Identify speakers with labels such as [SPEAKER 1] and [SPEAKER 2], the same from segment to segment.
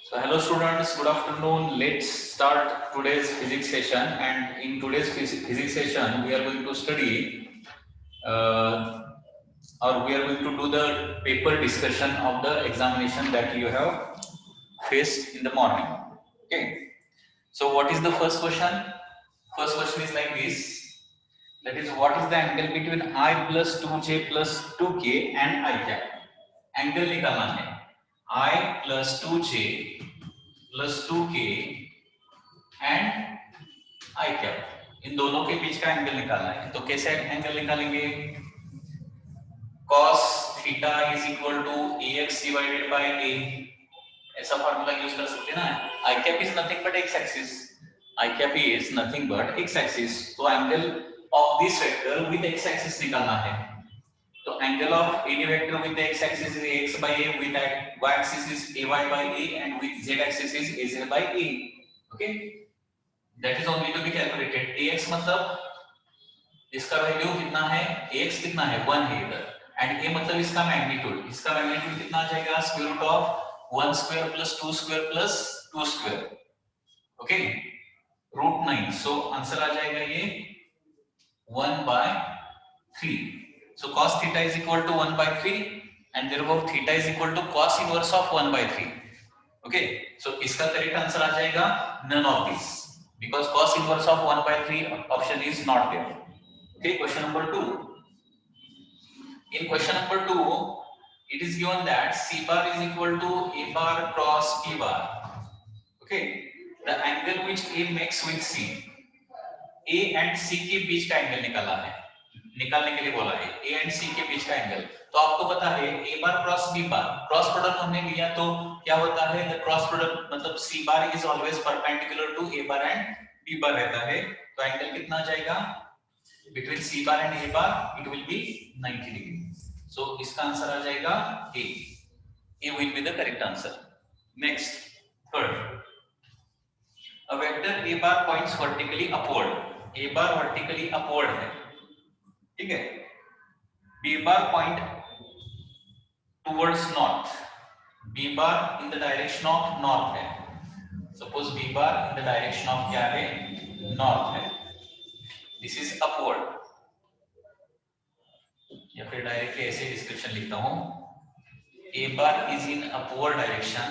[SPEAKER 1] So hello students, good afternoon. Let's start today's physics session, and in today's physics session we are going to study uh, or we are going to do the paper discussion of the examination that you have faced in the morning. Okay. So what is the first question? First question is like this. That is, what is the angle between I plus 2j plus 2k and I cap? Angle निकालना है. I plus 2j plus 2k and I cap, इन दोनों के बीच का angle निकालना है. तो कैसे एंगल निकालेंगे? cos theta is equal to ax divided by a, ऐसा फार्मूला यूज कर सकते हैं ना. I cap is nothing but x axis. I cap is nothing but x axis. तो angle of this vector with x axis निकालना है. तो angle of any vector with x axis is ax by a, with y axis is ay by a, and with z axis is az by a. Okay, that is only to be calculated. ax मतलब इसका value कितना है? ax कितना है? 1 है इधर. And a मतलब इसका मैग्नीट्यूड. इसका मैग्नीट्यूड कितना आ जाएगा? Square root of 1 square plus 2 square plus 2 square. Okay, root 9. So answer आ जाएगा ये 1/3. So cos theta is equal to 1/3 and therefore theta is equal to cos inverse of 1/3. Okay, so इसका correct answer आ जाएगा none of these, because cos inverse of 1/3 option is not there. Okay, question number 2. In question number 2, it is given that c bar is equal to a bar cross b bar. Okay, the angle which a makes with c, a and c के बीच का angle निकालने के लिए बोला है. a and c के बीच का angle. तो आपको पता है a bar cross b bar, cross product हमने लिया तो क्या होता है? द क्रॉस प्रोडक्ट मतलब c bar is always perpendicular to a bar and b bar रहता है. तो एंगल कितना आ जाएगा between c bar and a bar? It will be 90 degree. So इसका आंसर आ जाएगा a. a will be the correct answer. Next, third, a vector a bar points vertically upward. a bar vertically upward है, ठीक है. b bar point towards north. b bar in the direction of north है. Suppose b bar in the direction of क्या है? north है. This is upward. या फिर directly ऐसे डिस्क्रिप्शन लिखता हूं. a bar is in upward direction.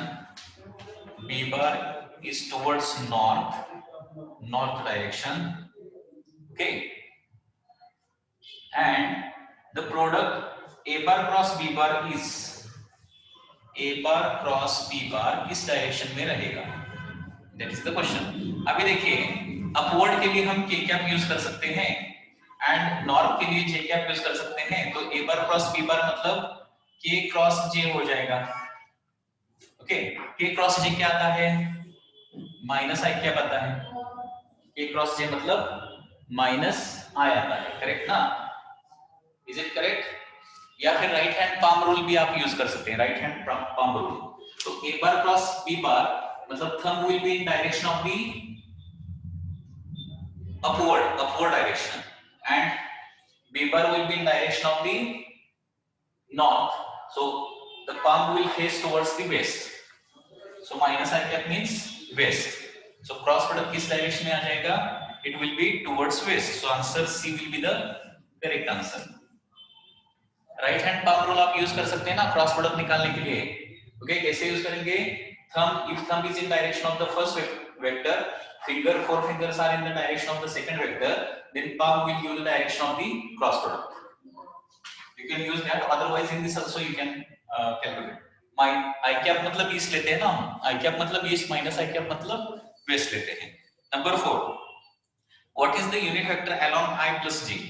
[SPEAKER 1] b bar is towards north direction. Okay, and the product a bar cross b bar is a bar cross b bar इस direction में रहेगा. That is the question. अभी देखिए, upward के लिए हम k cap use कर सकते हैं एंड नॉर्थ के लिए j कैप यूज कर सकते हैं. तो a bar cross b bar मतलब k क्रॉस j हो जाएगा. ओके, k क्रॉस j क्या आता है? माइनस i कैप आता है. k क्रॉस j मतलब माइनस i आता है. करेक्ट ना? Is it correct? या फिर राइट हैंड पाम रूल भी आप यूज कर सकते हैं. Right hand palm rule. तो a बार क्रॉस b बार मतलब thumb will be in direction of the upward direction and b bar will be in direction of the north. So the palm will face towards the west. So minus i cap means west. So cross product किस direction में आ जाएगा? It will be towards west. So answer C will be the correct answer. Right hand palm rule आप use कर सकते हैं ना cross product निकालने के लिए. ओके, कैसे यूज करेंगे? Thumb, if thumb is in direction of the first vector, four fingers are in the direction of the second vector, then palm will give the direction of the cross product. You can use that. Otherwise in this also you can calculate. My i cap मतलब east लेते हैं ना हम. i cap मतलब east minus i cap मतलब west लेते हैं. Number 4, what is the unit vector along i plus j?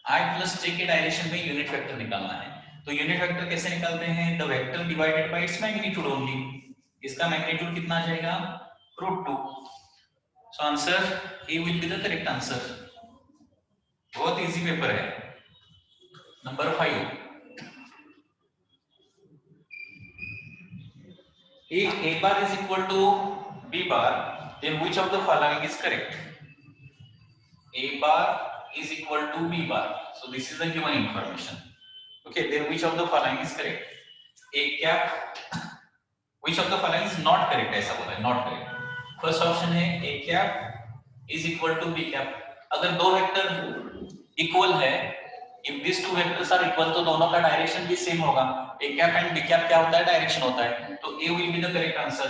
[SPEAKER 1] i plus j के डायरेक्शन में यूनिट वेक्टर निकालना है. तो यूनिट वेक्टर कैसे निकालते हैं? The vector divided by its magnitude only. इसका मैग्नीट्यूड कितना आ जाएगा? √2. So answer A will be the correct answer. बहुत इजी पेपर है. Number 5, if a bar is equal to b bar, then which of the following is correct? a bar is equal to b bar. So this is the given information. Okay, then which of the following is correct? A cap which of the following is not correct, ऐसा बोला है, not correct. First option है A cap is equal to B cap. अगर दो vector equal है, if this two vectors are equal, तो दोनों का डायरेक्शन भी सेम होगा। A cap and B cap क्या होता है, डायरेक्शन होता है, तो A will be the correct answer.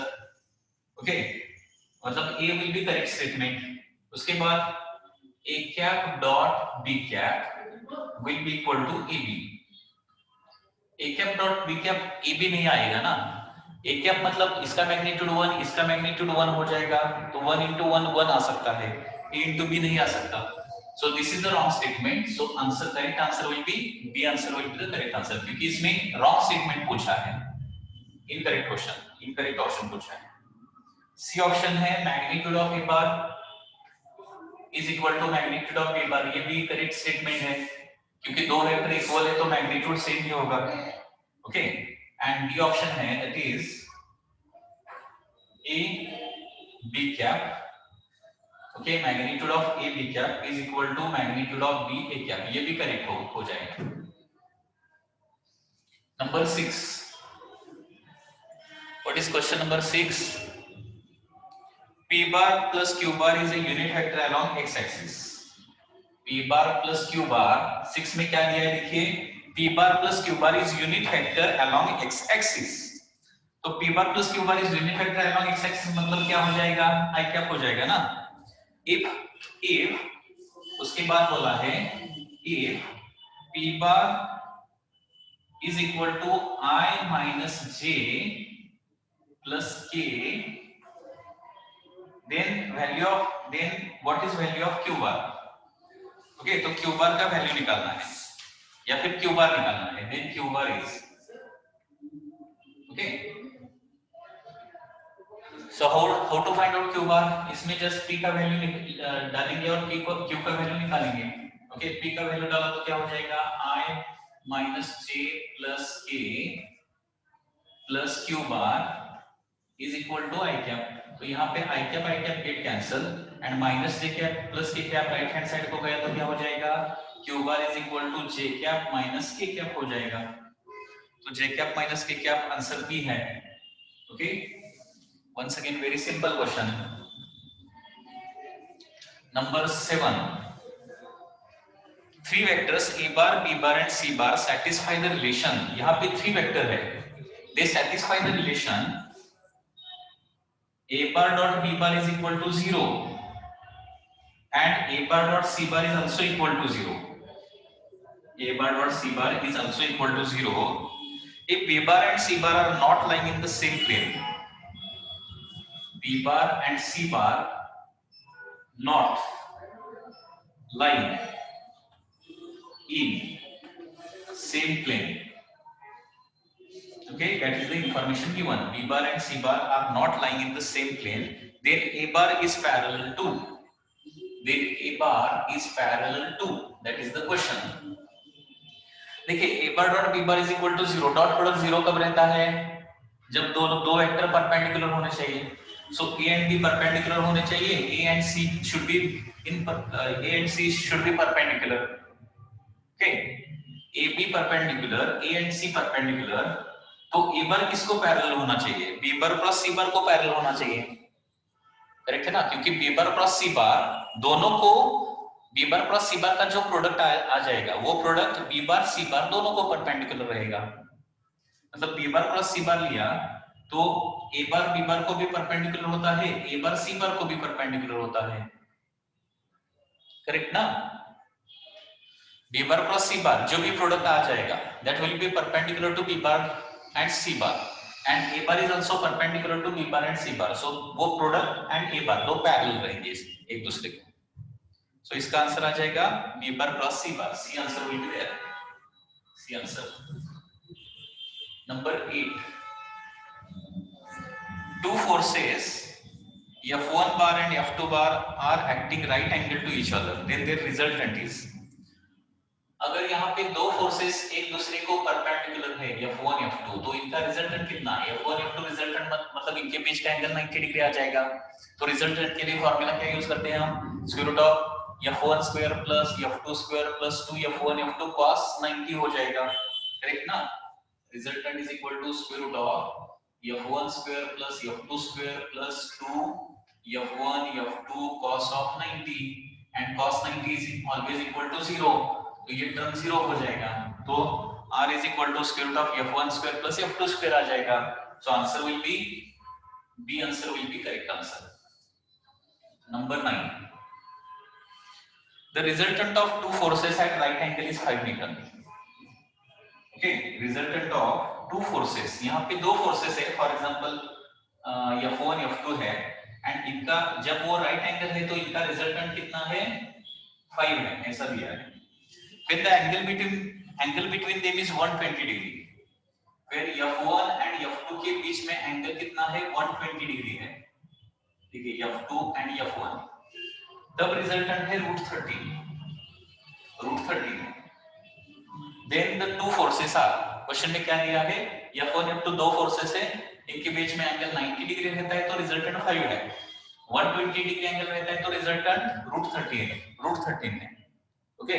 [SPEAKER 1] Okay, मतलब A will be correct statement. उसके बाद A cap dot B cap will be equal to A B. A cap dot B cap A B नहीं आएगा ना, A cap मतलब इसका magnitude 1, इसका magnitude 1 हो जाएगा, तो 1 into 1 1 आ सकता है, a into b नहीं आ सकता। So this is the wrong statement. So answer, correct answer will be B answer will be the correct answer, क्योंकि इसमें wrong statement पूछा है, incorrect question, incorrect option पूछा है। C option है magnitude of a bar is equal to magnitude of b bar, ये भी correct statement है, क्योंकि दो वेक्टर इक्वल है तो मैग्नीट्यूड सेम ही होगा। ओके, एंड डी ऑप्शन है that is A B cap. Okay, magnitude of A B cap is equal to magnitude of B A cap, ये भी करेक्ट हो जाएगा। Number 6, what is question number 6? p bar plus q bar is a unit vector along x axis। p bar plus q bar 6 में क्या दिया है, देखिए, p bar plus q bar is unit vector along x axis। तो p bar plus q bar is unit vector along x axis मतलब क्या हो जाएगा, i कैप हो जाएगा ना। if उसके बाद बोला है if p bar is equal to I minus j plus k, then what is value of q bar? Okay, तो q bar का वैल्यू निकालना है या फिर q bar निकालना है, then q bar is, okay, so how to find out q bar? इसमें just p का वैल्यू डालेंगे और q का वैल्यू निकालेंगे। ओके, p का वैल्यू डाला तो क्या हो जाएगा, I minus j plus k plus q bar is equal to I cap। तो यहाँ पे I cap get cancel and minus j cap plus k cap right hand side को गया तो क्या हो जाएगा, q bar is equal to j cap minus k cap हो जाएगा। तो j cap minus k cap answer भी है। Okay, once again very simple question। Number 7, three vectors a bar b bar and c bar satisfy the relation। यहाँ पे three vector है, they satisfy the relation a bar dot b bar is equal to 0 and a bar dot c bar is also equal to 0। a bar dot c bar is also equal to 0 if b bar and c bar are not lying in the same plane। b bar and c bar not lying in same plane। Okay, that is the information given, b bar and c bar are not lying in the same plane, then a bar is parallel to, that is the question। देखिए, a bar dot b bar is equal to 0, dot product 0 कब रहता है, जब दो vector perpendicular होने चाहिए। सो a and b perpendicular होने चाहिए, a and c should be perpendicular। Okay, a b perpendicular, a and c perpendicular, तो a bar किसको पैरेलल होना चाहिए, b bar plus c bar को पैरेलल होना चाहिए, करेक्ट है ना, क्योंकि b bar plus c bar दोनों को, b bar plus c bar का जो प्रोडक्ट आ जाएगा वो product b bar c bar दोनों को परपेंडिकुलर रहेगा। मतलब b bar plus c bar लिया तो a bar b bar को भी परपेंडिकुलर होता है, a bar c bar को भी परपेंडिकुलर होता है, करेक्ट ना। b bar plus c bar जो भी प्रोडक्ट आ जाएगा that will be perpendicular to b bar and c bar and a bar is also perpendicular to b bar and c bar, so वो product and a bar दो parallel रहेंगे एक दूसरे के। so इसका आंसर आ जाएगा b bar plus c bar, c answer will be there, c answer. Number 8, two forces F1 bar and F2 bar are acting right angle to each other, then their resultant is। अगर यहाँ पे दो forces एक दूसरे को perpendicular है F1 F2, तो इनका रिजल्टेंट कितना है, F1 F2 रिजल्टेंट मतलब इनके बीच का एंगल 90 डिग्री आ जाएगा। तो रिजल्टेंट के लिए फार्मूला क्या यूज करते हैं हम, square root of F1 square plus F2 square plus 2 F1 F2 cos 90 हो जाएगा, करेक्ट ना। Resultant is equal to square root of f1 square plus f2 square plus 2 f1 f2 cos of 90 and cos 90 is always equal to 0, तो ये term 0 हो जाएगा, तो r is equal to square root of f1 square plus f2 square आ जाएगा. So answer will be B. Answer will be correct answer. Number 9. The resultant of two forces at right angle is 5 Newton. Okay, resultant of two forces. यहाँ पे दो forces है. For example, F1 F2 है. And इनका जब वो right angle है तो इनका resultant कितना है? 5 है. ऐसा दिया है. When the angle between them is 120 degree. फिर F1 and F2 के बीच में एंगल कितना है? 120 डिग्री है. ठीक है, F2 and F1. तब रिजल्टेंट है √13. Then the two forces are. Question में क्या दिया है? F1 F2 दो फोर्सेस है, इनके बीच में एंगल 90 डिग्री रहता है तो रिजल्टेंट 5 है. 120 डिग्री एंगल रहता है तो रिजल्टेंट √13 है. ओके,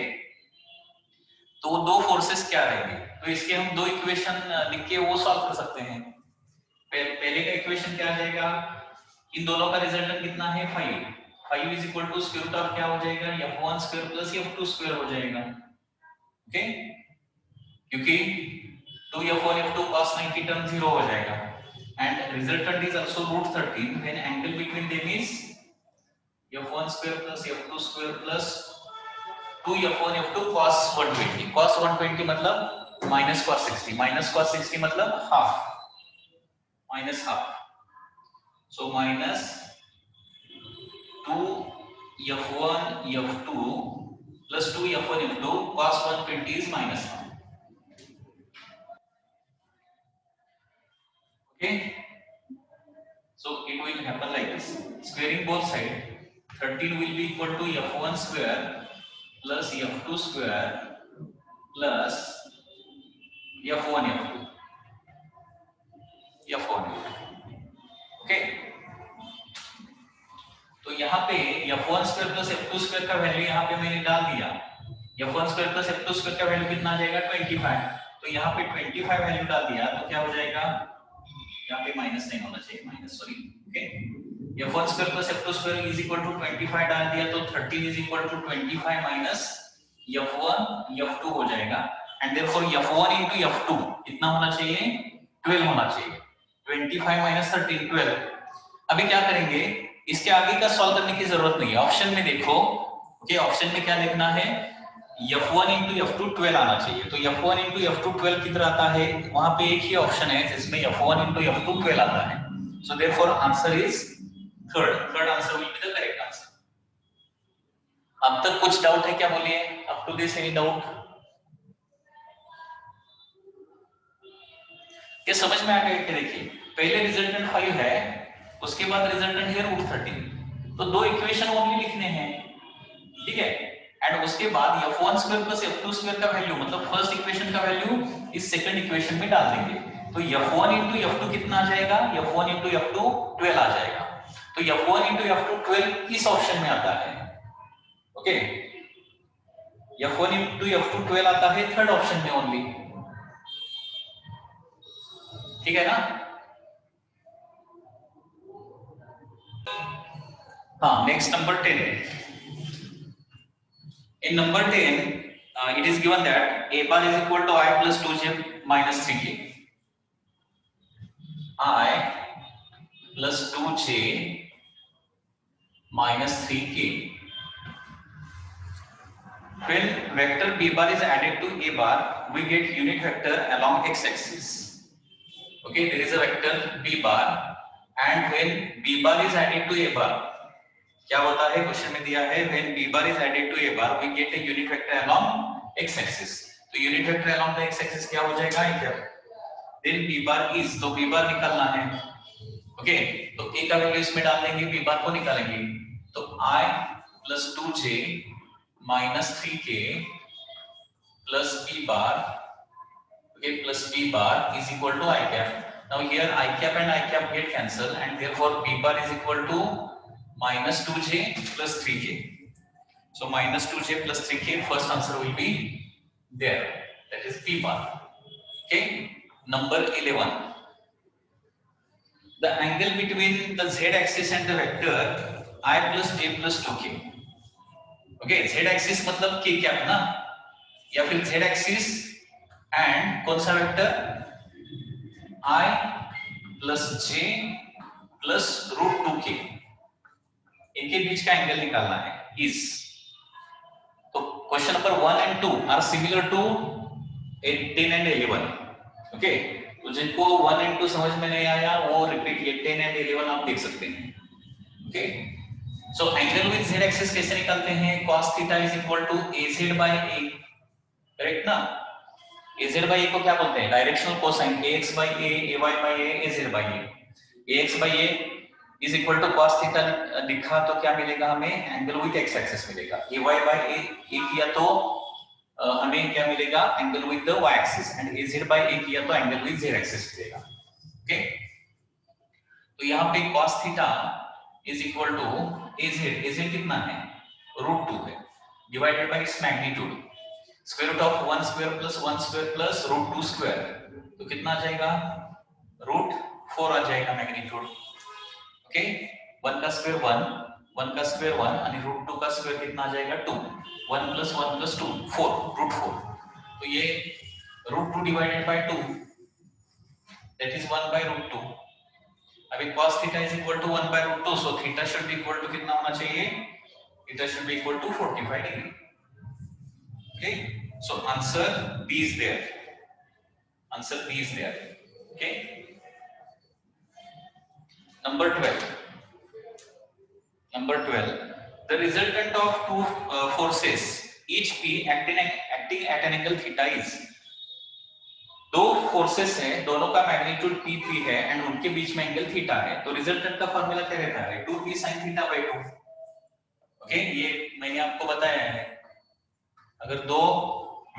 [SPEAKER 1] तो वो दो फोर्सेस क्या रहेंगे? तो इसके हम दो इक्वेशन लिख के वो सॉल्व कर सकते हैं. पहले का इक्वेशन क्या आ जाएगा? इन दोनों का रिजल्टेंट कितना है? 5 is equal to square root of क्या हो जाएगा? f1 square plus f2 square हो जाएगा. ओके, क्योंकि 2f1 f2 cos 90 टर्म 0 हो जाएगा and resultant is also √13 when angle between them is f1 square plus f2 square plus 2f1 f2 cos 120. cos 120 मतलब minus cos 60. Minus cos 60 मतलब half. So minus 2f1 f2 plus 2f1 f2 cos 120 is minus 1. Okay, so it will happen like this. Squaring both sides, 13 will be equal to f1 square plus f2 square plus f1 f2. Okay, तो यहाँ पे f1 square plus f2 square का value यहाँ पे मैंने डाल दिया. f1 square plus f2 square का वैल्यू कितना आ जाएगा? 25. तो यहाँ पे 25 वैल्यू डाल दिया तो क्या हो जाएगा? यहाँ पे माइनस नहीं होना चाहिए, minus, sorry. Okay, f1 square plus f2 square is equal to 25 डाल दिया तो 13 is equal to 25 minus f1 f2 हो जाएगा. And therefore f1 into f2 कितना होना चाहिए? 12 होना चाहिए. 25 माइनस 13 12. अभी क्या करेंगे? इसके आगे का सॉल्व करने की जरूरत नहीं है. ऑप्शन में देखो. ओके, ऑप्शन में क्या लिखना है? f1 into f2 12 आना चाहिए. तो f1 into f2 12 किधर आता है? वहां पे एक ही ऑप्शन है जिसमें f1 into f2 12 आता है. So therefore answer is third answer will be the correct answer. अब तक कुछ डाउट है क्या? बोलिए. Up to this any doubt? ये समझ में आ गया कि देखिए पहले रिजल्टेंट 5 है, उसके बाद रिजल्टेंट है √13. तो दो इक्वेशन ओनली लिखने हैं. ठीक है, एंड उसके बाद f1 square plus f2 square का वैल्यू मतलब फर्स्ट इक्वेशन का वैल्यू इस सेकंड इक्वेशन में डाल देंगे. तो f1 into f2 कितना आ जाएगा? f1 into f2 12 आ जाएगा. तो f1 into f2 12 इस ऑप्शन में आता है. ओके, f1 into f2 12 आता है थर्ड ऑप्शन में ओनली. ठीक है ना? हाँ, next number 10. In number 10, it is given that a bar is equal to I plus 2j minus 3k. I plus 2j minus 3k. When vector b bar is added to a bar, we get unit vector along x-axis. Okay, there is a vector b bar, and when b bar is added to a bar, क्या होता है? Question में दिया है when b bar is added to a bar, we get a unit vector along x-axis. तो unit vector along the x-axis क्या हो जाएगा? क्या? Then b bar is, तो b bar निकालना है. ओके, तो a का वैल्यू इसमें डाल देंगे, b bar को निकालेंगे. तो I plus 2j minus 3k plus b bar. Okay, plus b bar is equal to I cap. Now here I cap and I cap get cancelled, and therefore b bar is equal to minus 2j plus 3k. So minus 2j plus 3k, first answer will be there. That is b bar. Okay, number 11. the angle between the z axis and the vector I plus j plus 2k. Okay, z axis मतलब k cap ना, या फिर z axis and कौन सा vector I plus j plus root 2k, इनके बीच का angle निकालना है इस। तो question number 1 and 2 are similar to 10 and 11। Okay, तो जिनको 1 and 2 समझ में नहीं आया वो रिपीट, ये 10 and 11 आप देख सकते हैं। Okay, so angle with z axis कैसे निकालते हैं? cos theta is equal to az by a, correct ना? az by a को क्या बोलते हैं? Directional cosine ax by a, ay by a, az by a। ax by a is equal to cos theta लिखा तो क्या मिलेगा हमें? एंगल विद x एक्सिस मिलेगा। ay by a किया तो हमें क्या मिलेगा? Angle with the y axis, and az by a किया तो एंगल विद z एक्सिस मिलेगा। ओके, तो यहाँ पे cos theta is equal to az कितना है? रूट 2 है, divided by its magnitude, square root of 1 square plus root 2 square, तो कितना आ जाएगा? रूट 4 आ जाएगा मैग्नीट्यूड। ओके, 1 का स्क्वायर 1 का स्क्वायर 1 आणि रूट 2 का स्क्वायर कितना आ जाएगा? 2, 1 प्लस 2 4, रूट 4। तो ये root 2 divided by 2 that is 1 by root 2। अभी cos theta is equal to 1 by root 2, so theta should be equal to कितना होना चाहिए? Theta should be equal to 45 degree. Okay, so answer B is there, answer B is there। Okay, number 12, the resultant of two forces each p acting at an angle theta is, दो forces हैं, दोनों का magnitude p3 है and उनके बीच में angle theta है, तो resultant का फॉर्मूला क्या रहता है? 2p sin theta by 2। Okay, ये मैंने आपको बताया है, अगर दो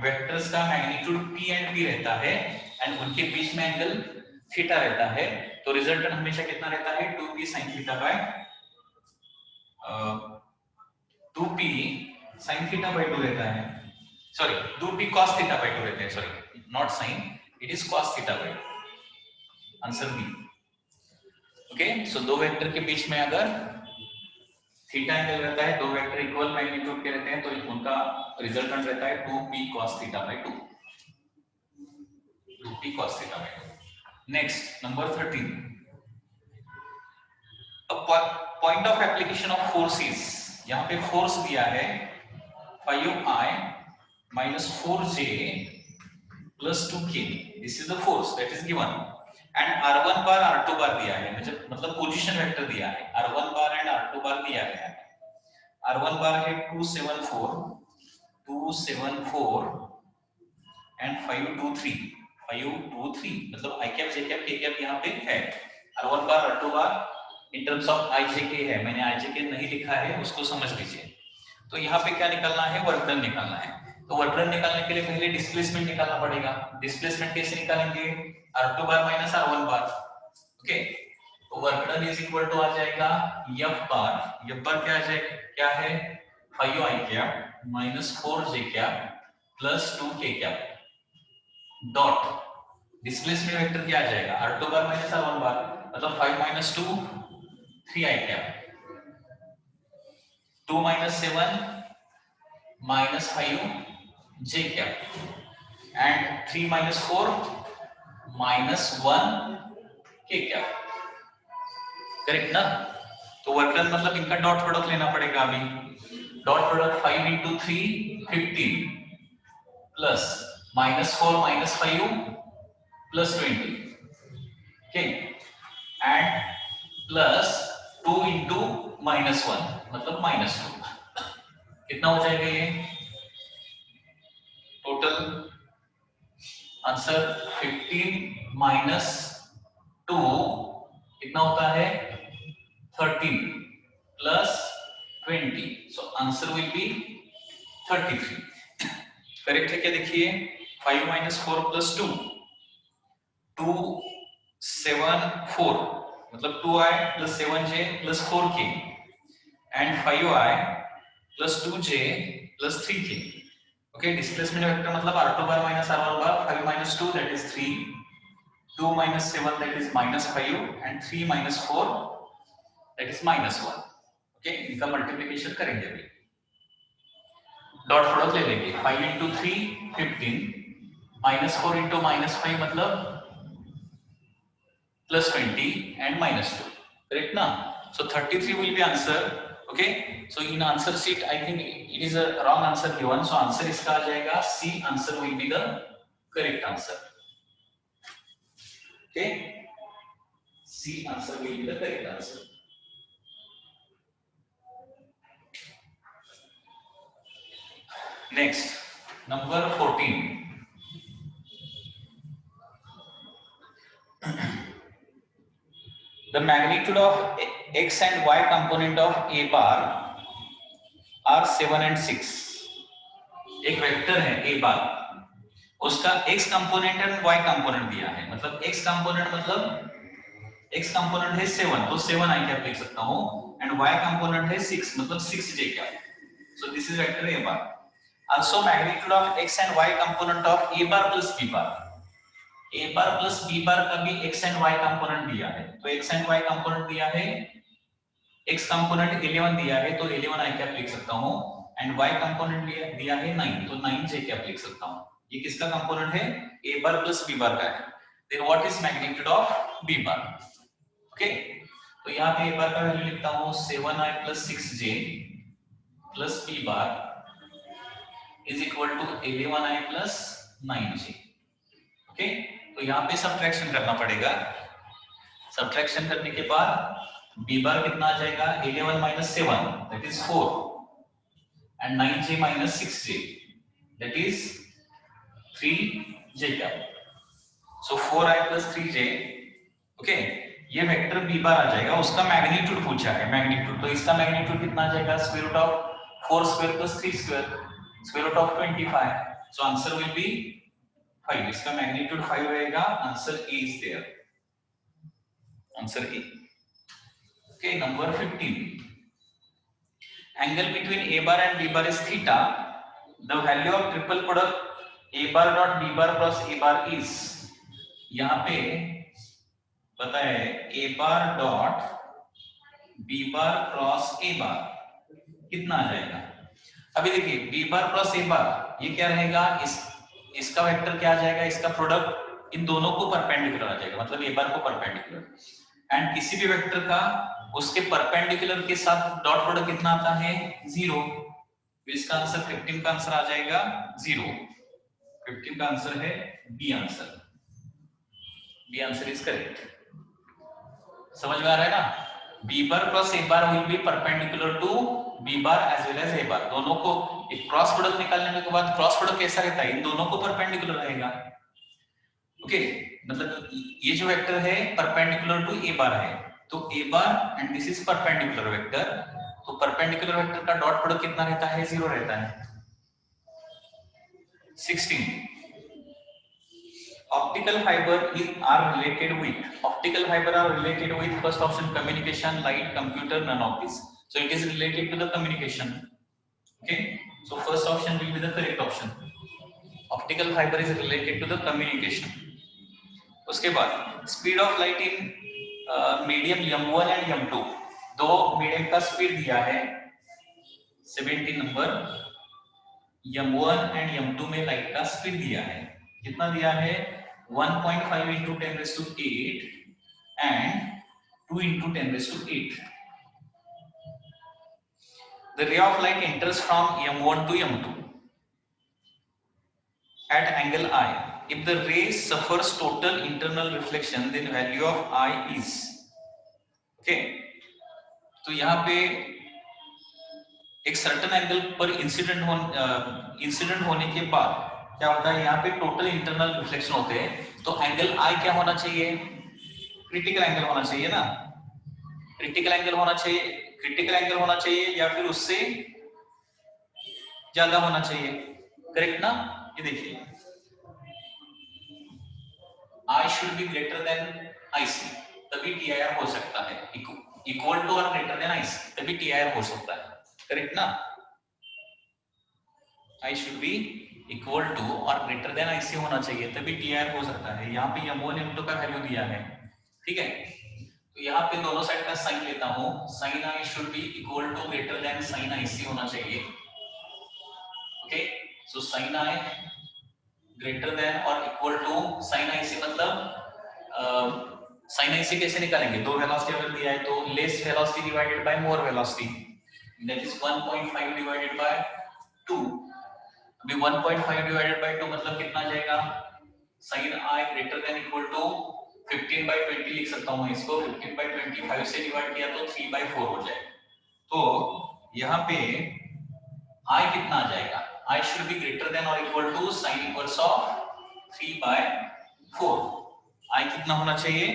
[SPEAKER 1] वेक्टर्स का मैग्नीट्यूड p एंड p रहता है एंड उनके बीच में एंगल थीटा रहता है, तो रिजल्टेंट हमेशा कितना रहता है? 2p sin theta by 2p sin theta by 2 रहता है, sorry 2p cos theta by 2 रहता है, sorry not sin, it is cos theta by 2, answer B. Okay, so दो वेक्टर के बीच में अगर थीटा एंगल रहता है, दो वेक्टर इक्वल मैग्नीट्यूड के रहते हैं, तो उनका रिजल्टेंट रहता है 2p cos theta by 2, 2p cos theta by 2। Next number 13, point of application of forces, यहाँ पे फोर्स दिया है 5i minus 4j plus 2k, this is the force that is given, and r1 bar r2 bar दिया है, मतलब position vector दिया है, r1 bar and r2 bar दिया है। r1 bar है 274 and 523, मतलब i cap j cap k cap यहाँ पे है। r1 bar r2 bar in terms of ijk है, मैंने ijk नहीं लिखा है, उसको समझ लीजिए। तो यहाँ पे क्या निकालना है? वर्क डन निकालना है। तो वर्क डन निकालने के लिए पहले डिस्प्लेसमेंट निकालना पड़ेगा। डिस्प्लेसमेंट कैसे निकालेंगे? r2 bar minus r1 bar. Okay, तो work done is equal to आ जाएगा f बार क्या आ जाएगा? क्या है? 5i cap minus 4j cap plus 2k cap dot displacement vector क्या आ जाएगा? r2 बार माइनस r1 बार, मतलब 5 minus 2 3i cap, 2 minus 7 minus 5 j cap and 3 minus 4 minus 1 k cap, correct ना? तो वर्क डन मतलब इनका डॉट प्रोडक्ट लेना पड़ेगा। अभी dot product 5 into 3 15 plus -4 - 5 plus 20, okay, and plus 2 into -1 मतलब -2, कितना हो जाएगा ये? टोटल आंसर 15 minus 2 कितना होता है? 13 plus 20, so answer will B 33। Correct है क्या? देखिए 5 minus 4 plus 2 2 7 4 मतलब 2i plus 7j plus 4k and 5i plus 2j plus 3k। Okay, displacement vector मतलब r2 bar minus r1 bar, 5 minus 2 that is 3 2 minus 7 that is minus 5 and 3 minus 4 that is minus 1. Okay, इनका multiplication करेंगे अभी, dot product ले लेंगे. 5 into 3 15, minus 4 into minus 5 मतलब plus 20 and minus 2. Correct na? So 33 will be answer. Okay. So in answer sheet I think it is a wrong answer given. So answer इसका आ जाएगा C. Answer will be the correct answer. Okay. C answer will be the correct answer. Next, number 14. The magnitude of x and y component of a bar are 7 and 6. एक vector है a bar, उसका x component और y component दिया है. मतलब x component मतलब x component है 7, तो 7 आई कैप लिख सकता हूं, एंड y कंपोनेंट है 6 मतलब 6j cap. So this is vector a bar. Also magnitude of x and y component of a bar plus b bar. a bar plus b bar का भी x and y component दिया है. तो x and y component दिया है, x component 11 दिया है, तो 11 आई कैप लिख सकता हूं, एंड y कंपोनेंट दिया है 9, तो 9j कैप लिख सकता हूं. ये किसका कंपोनेंट है? a bar plus b bar का है. Then what is magnitude of b bar? Okay, तो यहाँ पे a bar का वैल्यू लिखता हूं 7i plus 6j plus b bar is equal to 11i plus 9j. Okay, तो यहाँ पे सब्ट्रैक्शन करना पड़ेगा. सब्ट्रैक्शन करने के बाद b बार कितना आ जाएगा? 11 minus 7 that is 4 and 9j minus 6j that is 3j cap. So 4i plus 3j. Okay, ये वेक्टर b बार आ जाएगा. उसका मैग्नीट्यूड पूछा है, मैग्नीट्यूड, तो इसका मैग्नीट्यूड कितना आ जाएगा? Square root of 4 square plus 3 square, square root of 25. So answer will be 5. इसका मैग्नीट्यूड 5 रहेगा. Answer A is there, answer A. Okay, number 15. Angle between a bar and b bar is theta. The value of triple product a bar dot b bar plus a bar is, यहाँ पे पता है a bar dot b bar cross a bar कितना आ जाएगा? अभी देखिए b bar cross a bar ये क्या रहेगा? इसका वेक्टर क्या आ जाएगा? इसका प्रोडक्ट इन दोनों को परपेंडिकुलर आ जाएगा, मतलब a बार को परपेंडिकुलर, एंड किसी भी वेक्टर का उसके परपेंडिकुलर के साथ डॉट प्रोडक्ट कितना आता है? 0. तो इसका आंसर 15 का आंसर आ जाएगा 0. 15 का आंसर है B answer. B answer is correct. समझ में आ रहा है ना? b bar cross a bar will be perpendicular to b bar as well as a bar. दोनों को एक क्रॉस प्रोडक्ट निकालने के बाद क्रॉस प्रोडक्ट कैसा रहता है? इन दोनों को परपेंडिकुलर रहेगा. ओके, मतलब ये जो वेक्टर है परपेंडिकुलर टू a बार है, तो a bar and this is perpendicular vector, तो परपेंडिकुलर वेक्टर का डॉट प्रोडक्ट कितना रहता है? 0 रहता है. 16. Optical fiber are related with, optical fiber are related with first option communication, light, computer, none of this. So it is related to the communication. Okay, so first option will be the correct option. Optical fiber is related to the communication. उसके बाद speed of light in medium m1 and m2, दो medium का speed दिया है 17 number. m1 and m2 में light का speed दिया है, कितना दिया है? 1.5 into 10 raised to 8 and 2 into 10 raised to 8. The ray of light enters from m1 to m2 at angle I. If the ray suffers total internal reflection, then value of I is. Okay, तो यहाँ पे एक certain angle पर incident होने के बाद क्या होता है? यहाँ पे टोटल इंटरनल रिफ्लेक्शन होते हैं, तो एंगल आई क्या होना चाहिए? क्रिटिकल एंगल होना चाहिए ना. क्रिटिकल एंगल होना चाहिए, क्रिटिकल एंगल होना चाहिए या फिर उससे ज्यादा होना चाहिए. करेक्ट ना? ये देखिए I should be greater than IC, तभी टीआईआर हो सकता है. इक्वल टू और ग्रेटर देन आईसी, तभी टीआईआर हो सकता है. करेक्ट ना? I should be equal to और ग्रेटर देन IC होना चाहिए, तभी TR हो सकता है। यहाँ पे m1 m2 का वैल्यू दिया है, ठीक है। तो यहाँ पे दोनों साइड का साइन लेता हूँ, sine I should be equal to greater than sine IC होना चाहिए, okay. So sine I greater than और इक्वल टू साइन IC, मतलब साइन IC कैसे निकालेंगे? दो वेलोसिटी अगर दिया है तो less velocity divided by more velocity, that is 1.5 divided by 2। अभी 1.5 डिवाइडेड बाय 2 मतलब कितना आ जाएगा? Sine I greater than equal to 15/20 लिख सकता हूं मैं इसको। 15/25 से डिवाइड किया तो 3/4 हो जाएगा। तो यहाँ पे I कितना आ जाएगा? I should be greater than और equal to sine inverse of 3/4। I कितना होना चाहिए?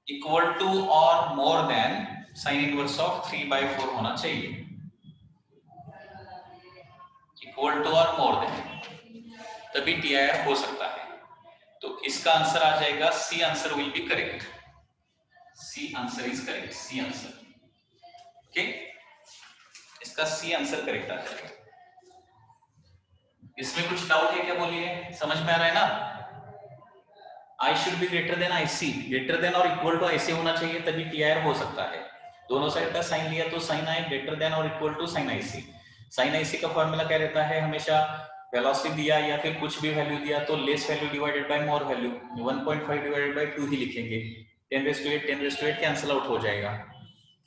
[SPEAKER 1] इक्वल टू और more than sine inverse of 3/4 होना चाहिए, इक्वल टू और मोर देन, तभी TIR हो सकता है। तो इसका आंसर आ जाएगा C answer will be correct. C answer is correct, C answer, okay. इसका सी आंसर करेक्ट आ जाएगा। इसमें कुछ डाउट है क्या? बोलिए, समझ में आ रहा है ना? I should be greater than IC, greater than और इक्वल टू IC होना चाहिए, तभी TIR हो सकता है। दोनों साइड का साइन लिया तो साइन I ग्रेटर देन और equal to sine IC। Sine IC का फॉर्मूला क्या रहता है? हमेशा वेलोसिटी दिया या फिर कुछ भी वैल्यू दिया तो less value divided by more value, 1.5 divided by 2 ही लिखेंगे। 10⁻⁸ कैंसिल आउट हो जाएगा,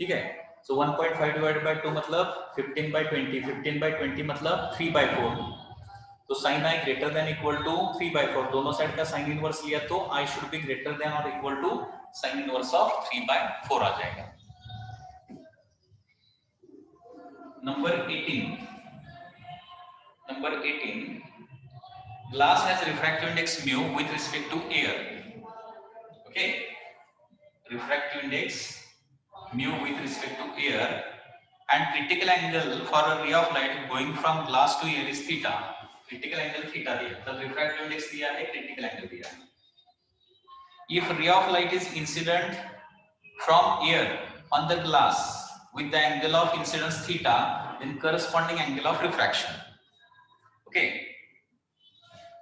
[SPEAKER 1] ठीक है। सो 1.5 डिवाइडेड बाय 2 मतलब 15/20, 15/20 मतलब 3/4। तो sine I greater than equal to 3/4, दोनों साइड का साइन इनवर्स लिया तो I should be greater than और equal to sine inverse of 3/4 आ जाएगा। Number 18, glass has refractive index mu with respect to air, okay, refractive index mu with respect to air and critical angle for a ray of light going from glass to air is theta। critical angle theta दिया, तब refractive index दिया है, critical angle दिया है। if ray of light is incident from air on the glass with the angle of incidence theta, then corresponding angle of refraction, okay।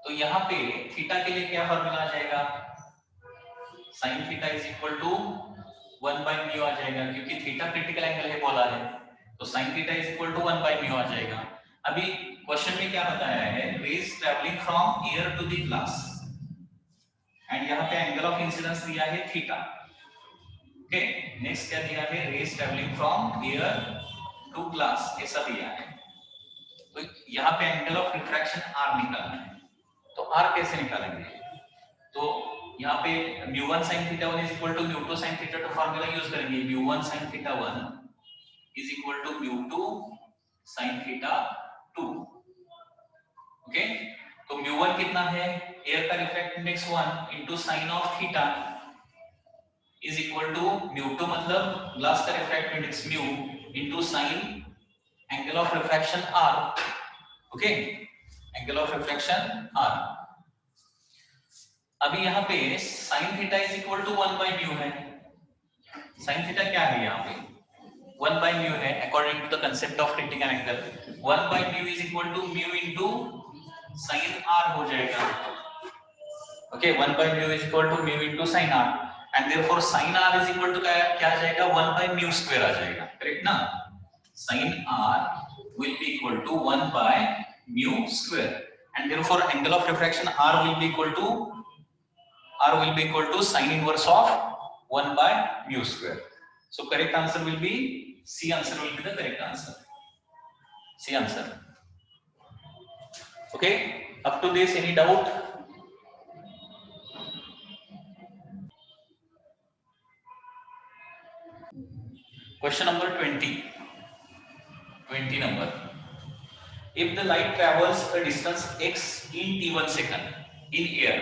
[SPEAKER 1] तो यहाँ पे theta के लिए क्या फॉर्मूला आ जाएगा? Sine theta is equal to 1/μ आ जाएगा, क्योंकि थीटा क्रिटिकल एंगल है बोला है, तो sine theta is equal to 1/μ आ जाएगा। अभी क्वेश्चन में क्या बताया है? Rays travelling from air to the glass, and यहाँ पे एंगल ऑफ इंसिडेंस दिया है थीटा, ओके। नेक्स्ट क्या दिया है? Rays travelling from air to glass, ऐसा दिया है। तो यहाँ पे एंगल ऑफ रिफ्रैक्शन R निकालना है, तो R कैसे निकालेंगे? तो यहाँ पे μ1 sin θ1 is equal to μ2 sin θ2 formula use करेंगे। μ1 sin θ1 is equal to μ2 sin θ2, okay. तो μ1 कितना है? एयर का refractive index 1 into sin of θ is equal to μ2 मतलब ग्लास का refractive index μ into sin angle of refraction R, okay, angle of refraction R। अभी यहाँ पे sin theta is equal to 1/μ है। sin थीटा क्या है? यहाँ पे 1/μ है, according to the concept of critical angle. 1/μ is equal to μ into sin R हो जाएगा, ओके। 1/μ is equal to μ into sin R, and therefore sin R is equal to क्या आ जाएगा? 1/μ² आ जाएगा, करेक्ट ना? sin R will be equal to 1/μ², and therefore angle of refraction R will be equal to sin inverse of 1/μ². So correct answer will be C answer will be the correct answer. C answer. Okay, up to this any doubt? Question number 20 number. If the light travels a distance x in t1 second in air,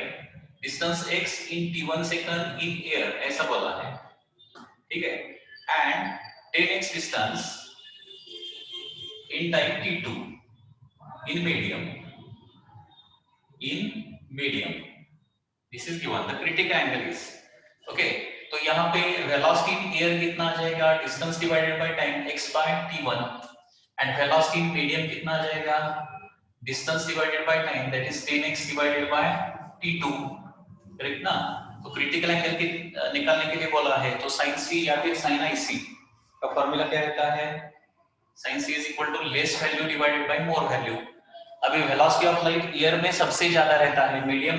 [SPEAKER 1] distance x in t1 second in air ऐसा बोला है, ठीक है, and 10x distance in time t2 in medium, this is given, the critical angle is, okay। तो यहाँ पे velocity इन air कितना आ जाएगा? Distance divided by time x by t1, and velocity in medium कितना आ जाएगा? Distance divided by time that is 10x divided by t2, correct ना। तो क्रिटिकल एंगल की निकालने के लिए बोला है, तो sin c या फिर sin ic का फॉर्मूला क्या रहता है, sin c is equal to less value divided by more value. अभी वेलोसिटी ऑफ लाइट एयर में सबसे ज्यादा रहता है, मीडियम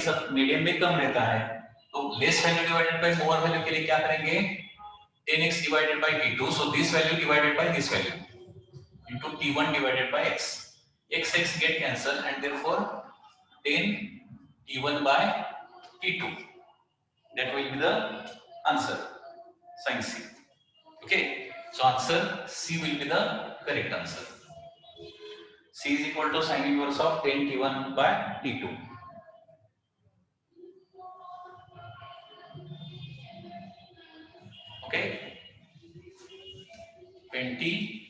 [SPEAKER 1] में कम रहता है, तो less value divided by more value के लिए क्या करेंगे, 10x divided by t2, so this value divided by this value into t1 divided by x. X get cancelled and therefore 10 t1 by t2. That will be the answer, sin c. Okay, so answer C will be the correct answer. C is equal to sin inverse of 10 t1 by t2. Okay, 21.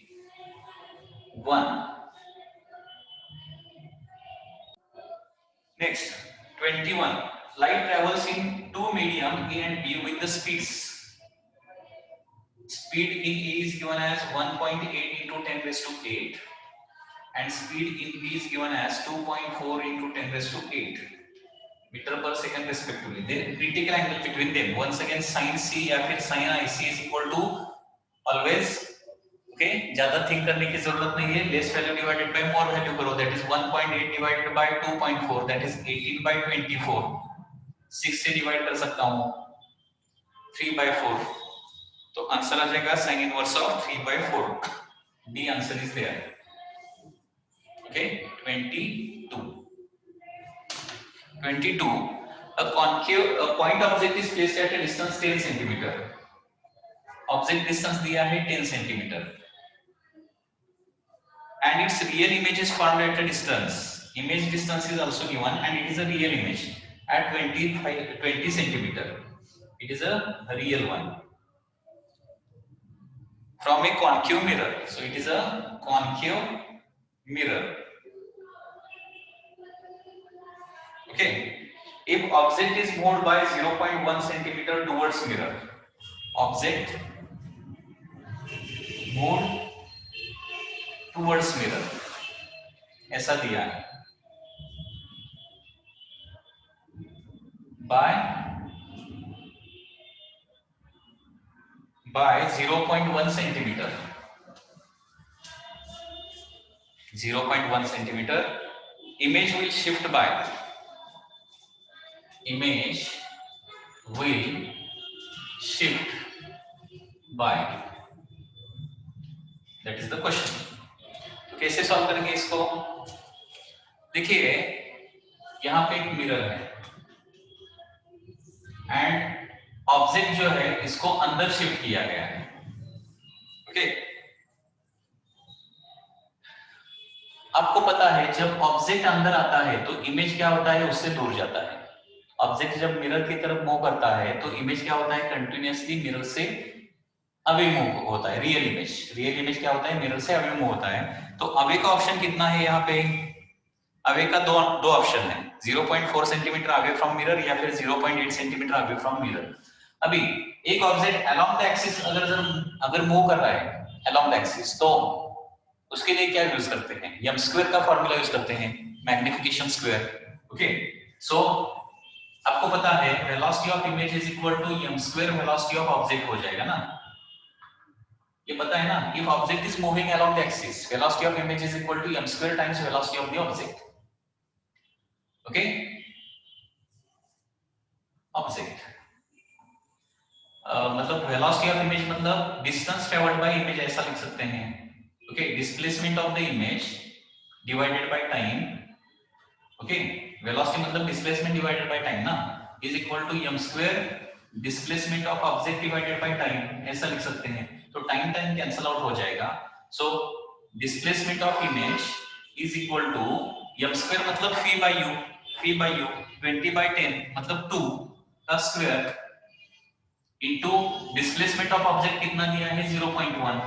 [SPEAKER 1] Next, 21. Light travels in two medium A and B with the speeds. Speed in A is given as 1.8 into 10 raised to 8 and speed in B is given as 2.4 into 10 raised to 8 meter per second respectively. The critical angle between them, once again sin C या फिर sin IC is equal to always, okay, ज्यादा think करने की जरूरत नहीं है, less value divided by more value करो, that is 1.8 divided by 2.4 that is 18 by 24, 6 से डिवाइड कर सकता हूं 3/4, तो आंसर आ जाएगा sin inverse of 3/4. D answer is there. Okay, 22. A point object is placed at a distance 10 centimeter. Object distance दिया है 10 centimeter. And its real image is formed at a distance. Image distance is also given and it is a real image at 20 centimeter. It is a real one. From a concave mirror. So it is a concave mirror. Okay. If object is moved by 0.1 centimeter towards mirror, object moved towards mirror, ऐसा दिया है, by 0.1 centimeter. 0.1 centimeter. Image will shift by. Image will shift by. That is the question. तो कैसे solve करेंगे इसको? देखिए यहां पे एक मिरर है एंड ऑब्जेक्ट जो है इसको अंदर शिफ्ट किया गया है. ओके, आपको पता है जब ऑब्जेक्ट अंदर आता है तो इमेज क्या होता है, उससे दूर जाता है. ऑब्जेक्ट जब मिरर की तरफ मूव करता है तो इमेज क्या होता है, कंटिन्यूअसली मिरर से अवे मूव होता है. रियल इमेज क्या होता है, मिरर से अवे मूव होता है. तो अवे का ऑप्शन कितना है, यहाँ पे अवे का दो ऑप्शन है, 0.4 सेंटीमीटर अवे फ्रॉम मिरर या फिर 0.8 सेंटीमीटर अवे फ्रॉम मिरर. अभी एक ऑब्जेक्ट अलोंग द एक्सिस अगर मूव कर रहा है अलोंग द एक्सिस, तो उसके लिए क्या यूज करते हैं, m स्क्वायर का फॉर्मूला यूज करते हैं, मैग्निफिकेशन स्क्वायर. ओके, सो आपको पता है velocity of image is equal to m square velocity of object हो जाएगा ना, ये पता है ना. If object is moving along the axis, velocity of image is equal to m square times velocity of the object. Okay, object मतलब velocity of image मतलब distance travelled by image, ऐसा लिख सकते हैं. Okay, displacement of the image divided by time. Okay, velocity मतलब displacement divided by time ना, is equal to m square displacement of object divided by time, ऐसा लिख सकते हैं. तो टाइम कैंसिल आउट हो जाएगा. So displacement of image is equal to m square मतलब phi by u 20/10 मतलब 2 का square into displacement of object कितना दिया है 0.1,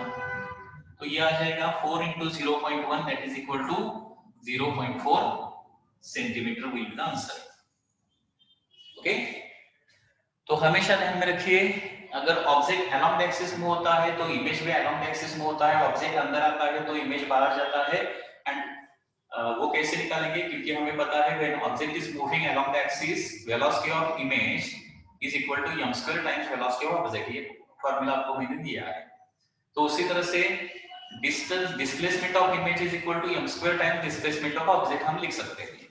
[SPEAKER 1] तो ये आ जाएगा 4 into 0.1 that is equal to 0.4 centimetre will be the answer. Okay, तो हमेशा ध्यान में रखिए अगर ऑब्जेक्ट अलोंग द एक्सिस में होता है तो इमेज भी अलोंग द एक्सिस में होता है, ऑब्जेक्ट अंदर आता है तो इमेज बाहर जाता है, एंड वो कैसे निकालेंगे, क्योंकि हमें पता है when object is moving along the axis velocity of image is equal to m square times velocity of object. ये फार्मूला आपको मैंने दिया है। तो उसी तरह से distance displacement of image is equal to m square times displacement of object हम लिख सकते हैं।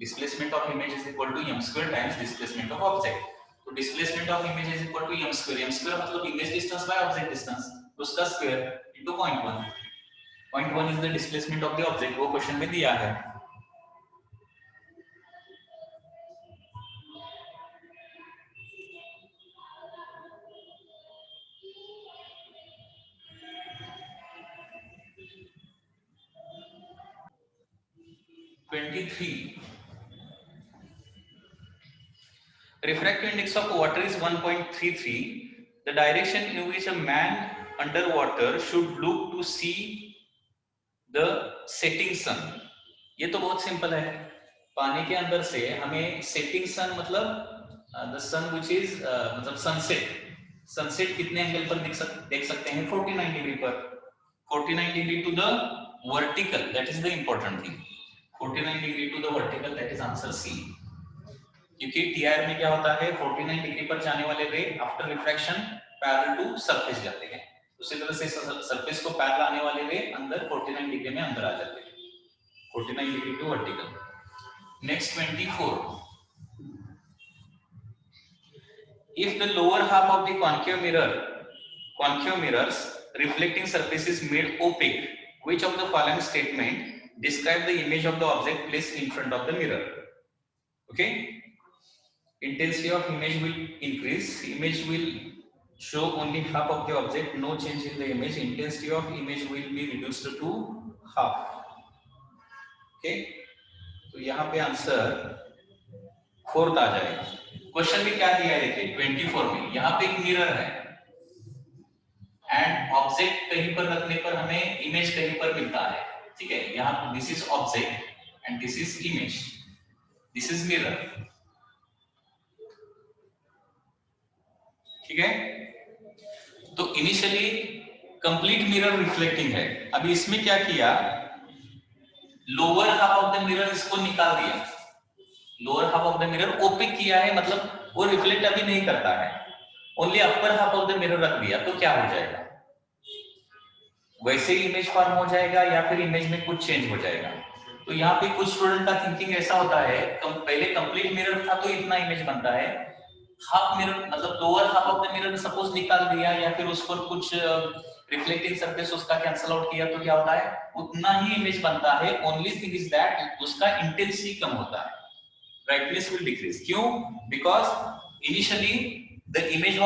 [SPEAKER 1] Displacement of image is equal to m square times displacement of object. तो displacement of image is equal to m square मतलब image distance by object distance, उसका square into 0.1। 0.1 is the displacement of the object, वो question में दिया है। Refractive index of water is 1.33. The direction in which a man underwater should look to see the setting sun. ये तो बहुत simple है। पानी के अंदर से हमें सेटिंग सन मतलब द सन विच इज मतलब सनसेट कितने एंगल पर देख सकते हैं? 49 डिग्री पर। 49 degree to the vertical, that is the important thing. 49 degree to the vertical, that is answer C. क्योंकि टीआर में क्या होता है, 49 डिग्री पर जाने वाले ray after refraction parallel to surface जाते हैं। उसी तरह से सरफेस को पैरेलल आने वाले रे अंदर 49 डिग्री में अंदर आ जाते हैं, 49 degree to vertical. Next 24, if the lower half of the concave mirrors reflecting surface is made opaque, which of the following statement describe the image of the object placed in front of the mirror? Okay, intensity of image will increase, image will show only half of the object, no change in the image, intensity of image will be reduced to half. Okay, तो यहाँ पे answer 4th आ जाएगा। Question में क्या दिया है देखिए 24 में, यहाँ पे एक मिरर है एंड ऑब्जेक्ट कहीं पर रखने पर हमें इमेज कहीं पर मिलता है, ठीक है। यहाँ this is object and this is image, this is mirror, ठीक है। तो इनिशियली कंप्लीट मिरर रिफ्लेक्टिंग है। अभी इसमें क्या किया, lower half of the mirror इसको निकाल दिया, lower half of the mirror opaque किया है, मतलब वो रिफ्लेक्ट अभी नहीं करता है, only upper half of the mirror रख दिया। तो क्या हो जाएगा, वैसे ही इमेज फॉर्म हो जाएगा या फिर इमेज में कुछ चेंज हो जाएगा। तो यहाँ पे कुछ स्टूडेंट का थिंकिंग ऐसा होता है, पहले कंप्लीट मिरर था तो इतना इमेज बनता है, हाफ मिरर मतलब lower half of the mirror suppose निकाल दिया या फिर उस पर कुछ रिफ्लेक्टिंग सरफेस उसका कैंसिल आउट किया तो क्या होता है, उतना ही इमेज बनता है। ओनली थिंग इज दैट उसका इंटेंसिटी कम होता है, brightness will decrease. क्यों? Because initially the image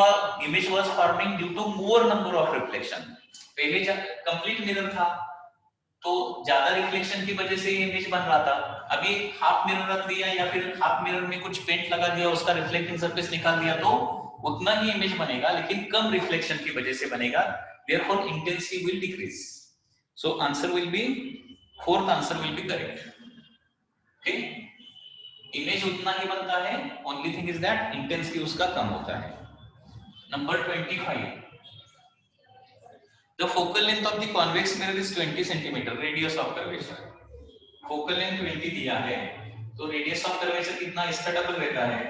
[SPEAKER 1] was forming due to more number of reflection. पहले जब कंप्लीट मिरर था तो ज्यादा रिफ्लेक्शन की वजह से इमेज बन रहा था, अभी हाफ मिरर रख दिया या फिर हाफ मिरर में कुछ पेंट लगा दिया, उसका रिफ्लेक्टिंग सरफेस निकाल दिया, तो उतना ही इमेज बनेगा लेकिन कम रिफ्लेक्शन की वजह से बनेगा, therefore intensity will decrease. So answer will be, fourth answer will be correct. Okay, image उतना ही बनता है, only thing is that intensity उसका कम होता है। Number 25, the focal length of the convex mirror is 20 centimetre, radius of curvature. Focal length 20 दिया है तो radius of curvature कितना, इसका डबल रहता है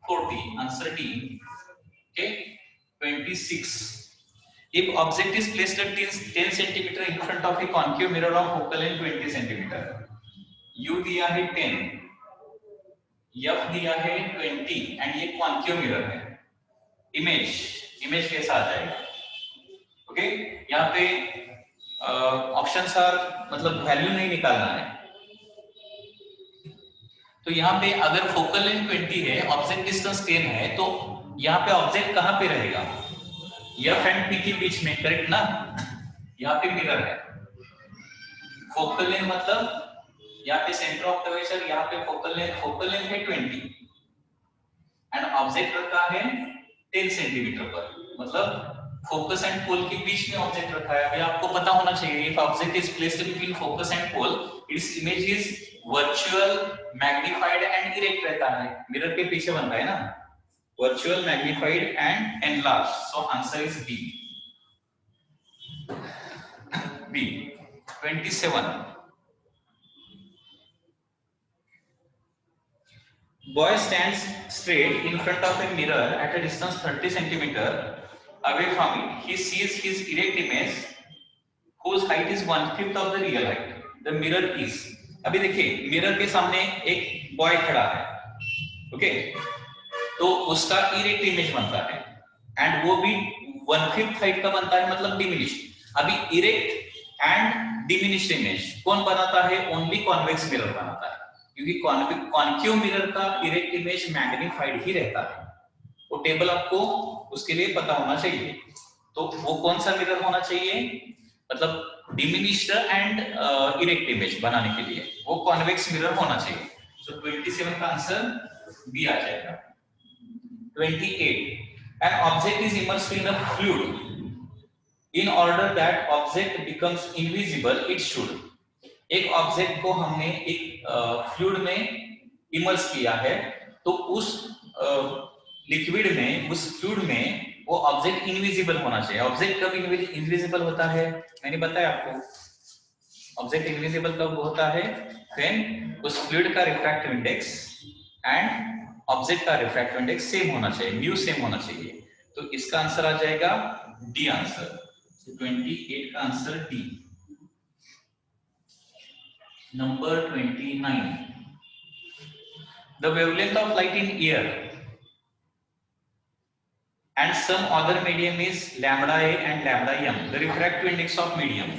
[SPEAKER 1] 40, answer D. Okay 26, if object is placed at 10 centimeter in front of a concave mirror of focal length 20 centimeter, u दिया है 10, F दिया है 20 एंड ये कॉन्केव मिरर है, इमेज कैसा आ जाएगा? ओके, यहाँ पे ऑप्शंस आर मतलब वैल्यू नहीं निकालना है। तो यहाँ पे अगर फोकल लेंथ 20 है, ऑब्जेक्ट डिस्टेंस 10 है, तो यहाँ पे ऑब्जेक्ट कहाँ पे रहेगा, F एंड P के बीच में, करेक्ट ना। यहाँ पे मिरर है, फोकल लेंथ मतलब यहाँ पे सेंटर ऑफ कर्वेचर, यहाँ पे फोकल लेंथ है 20 एंड ऑब्जेक्ट रखा है 10 सेंटीमीटर पर, मतलब फोकस एंड पोल के बीच में ऑब्जेक्ट रखा है। अभी आपको पता होना चाहिए, if object is placed between focus and pole, its image is virtual, magnified and erect रहता है। मिरर के पीछे बन रहा है ना, virtual, magnified and enlarge, so answer is B. 27, boy stands straight in front of a mirror at a distance 30 centimeter away from it. He sees his erect image whose height is 1/5 of the real height. The mirror is, अभी देखिए mirror के सामने एक boy खड़ा है, okay, तो उसका erect image बनता है एंड वो भी 1/5 हाइट का बनता है, मतलब डिमिनिश्ड। अभी इरेक्ट एंड डिमिनिश्ड इमेज कौन बनाता है? ओनली कॉन्वेक्स मिरर बनाता है, क्योंकि कॉन्केव मिरर का इरेक्ट इमेज मैग्नीफाइड ही रहता है। वो टेबल आपको उसके लिए पता होना चाहिए। तो वो कौन सा मिरर होना चाहिए? मतलब डिमिनिश्ड एंड इरेक्ट इमेज बनाने के लिए वो कॉन्वेक्स मिरर होना चाहिए। सो 27 का आंसर बी आ जाएगा। 28, an object is immersed in a fluid. In order that object becomes invisible, it should. एक ऑब्जेक्ट को हमने एक फ्लूइड में इमर्स किया है, तो उस लिक्विड में, उस फ्लूइड में वो ऑब्जेक्ट इनविजिबल होना चाहिए। ऑब्जेक्ट कब इनविजिबल होता है? मैंने बताया आपको, ऑब्जेक्ट इनविजिबल कब होता है? व्हेन उस फ्लूइड का रिफ्रैक्टिव इंडेक्स एंड ऑब्जेक्ट का रिफ्रैक्टिव इंडेक्स सेम होना चाहिए, म्यू सेम होना चाहिए। तो इसका आंसर आ जाएगा डी आंसर। 28 का answer D. Number 29. The wavelength of light in air and some other medium is lambda a and lambda m. The refractive index of medium.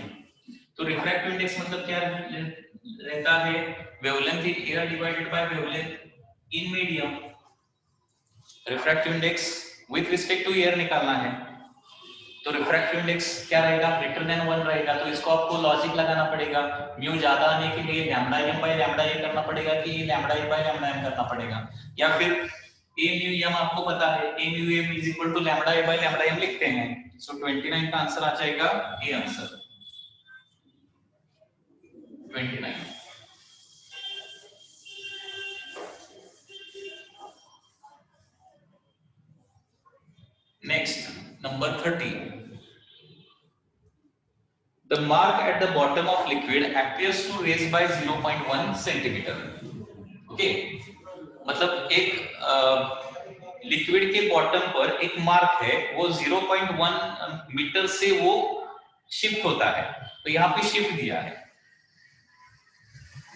[SPEAKER 1] तो refractive index मतलब क्या रहता है? Wavelength in air divided by wavelength in medium. Refractive index with respect to air निकालना है, तो refractive index क्या रहेगा? ग्रेटर देन 1 रहेगा। तो इसको आपको लॉजिक लगाना पड़ेगा, म्यू ज्यादा आने के लिए lambda M by lambda A करना पड़ेगा कि lambda A by lambda M करना पड़ेगा, या फिर ए म्यू एम आपको पता है, A mu M is equal to lambda A by lambda M लिखते हैं। सो 29 का आंसर आ जाएगा A answer. 29। Next number 30। The mark at the bottom of liquid appears to raise by 0.1 centimeter. Okay, मतलब एक लिक्विड के bottom पर एक मार्क है, वो 0.1 मीटर से वो शिफ्ट होता है। तो यहाँ पे शिफ्ट दिया है।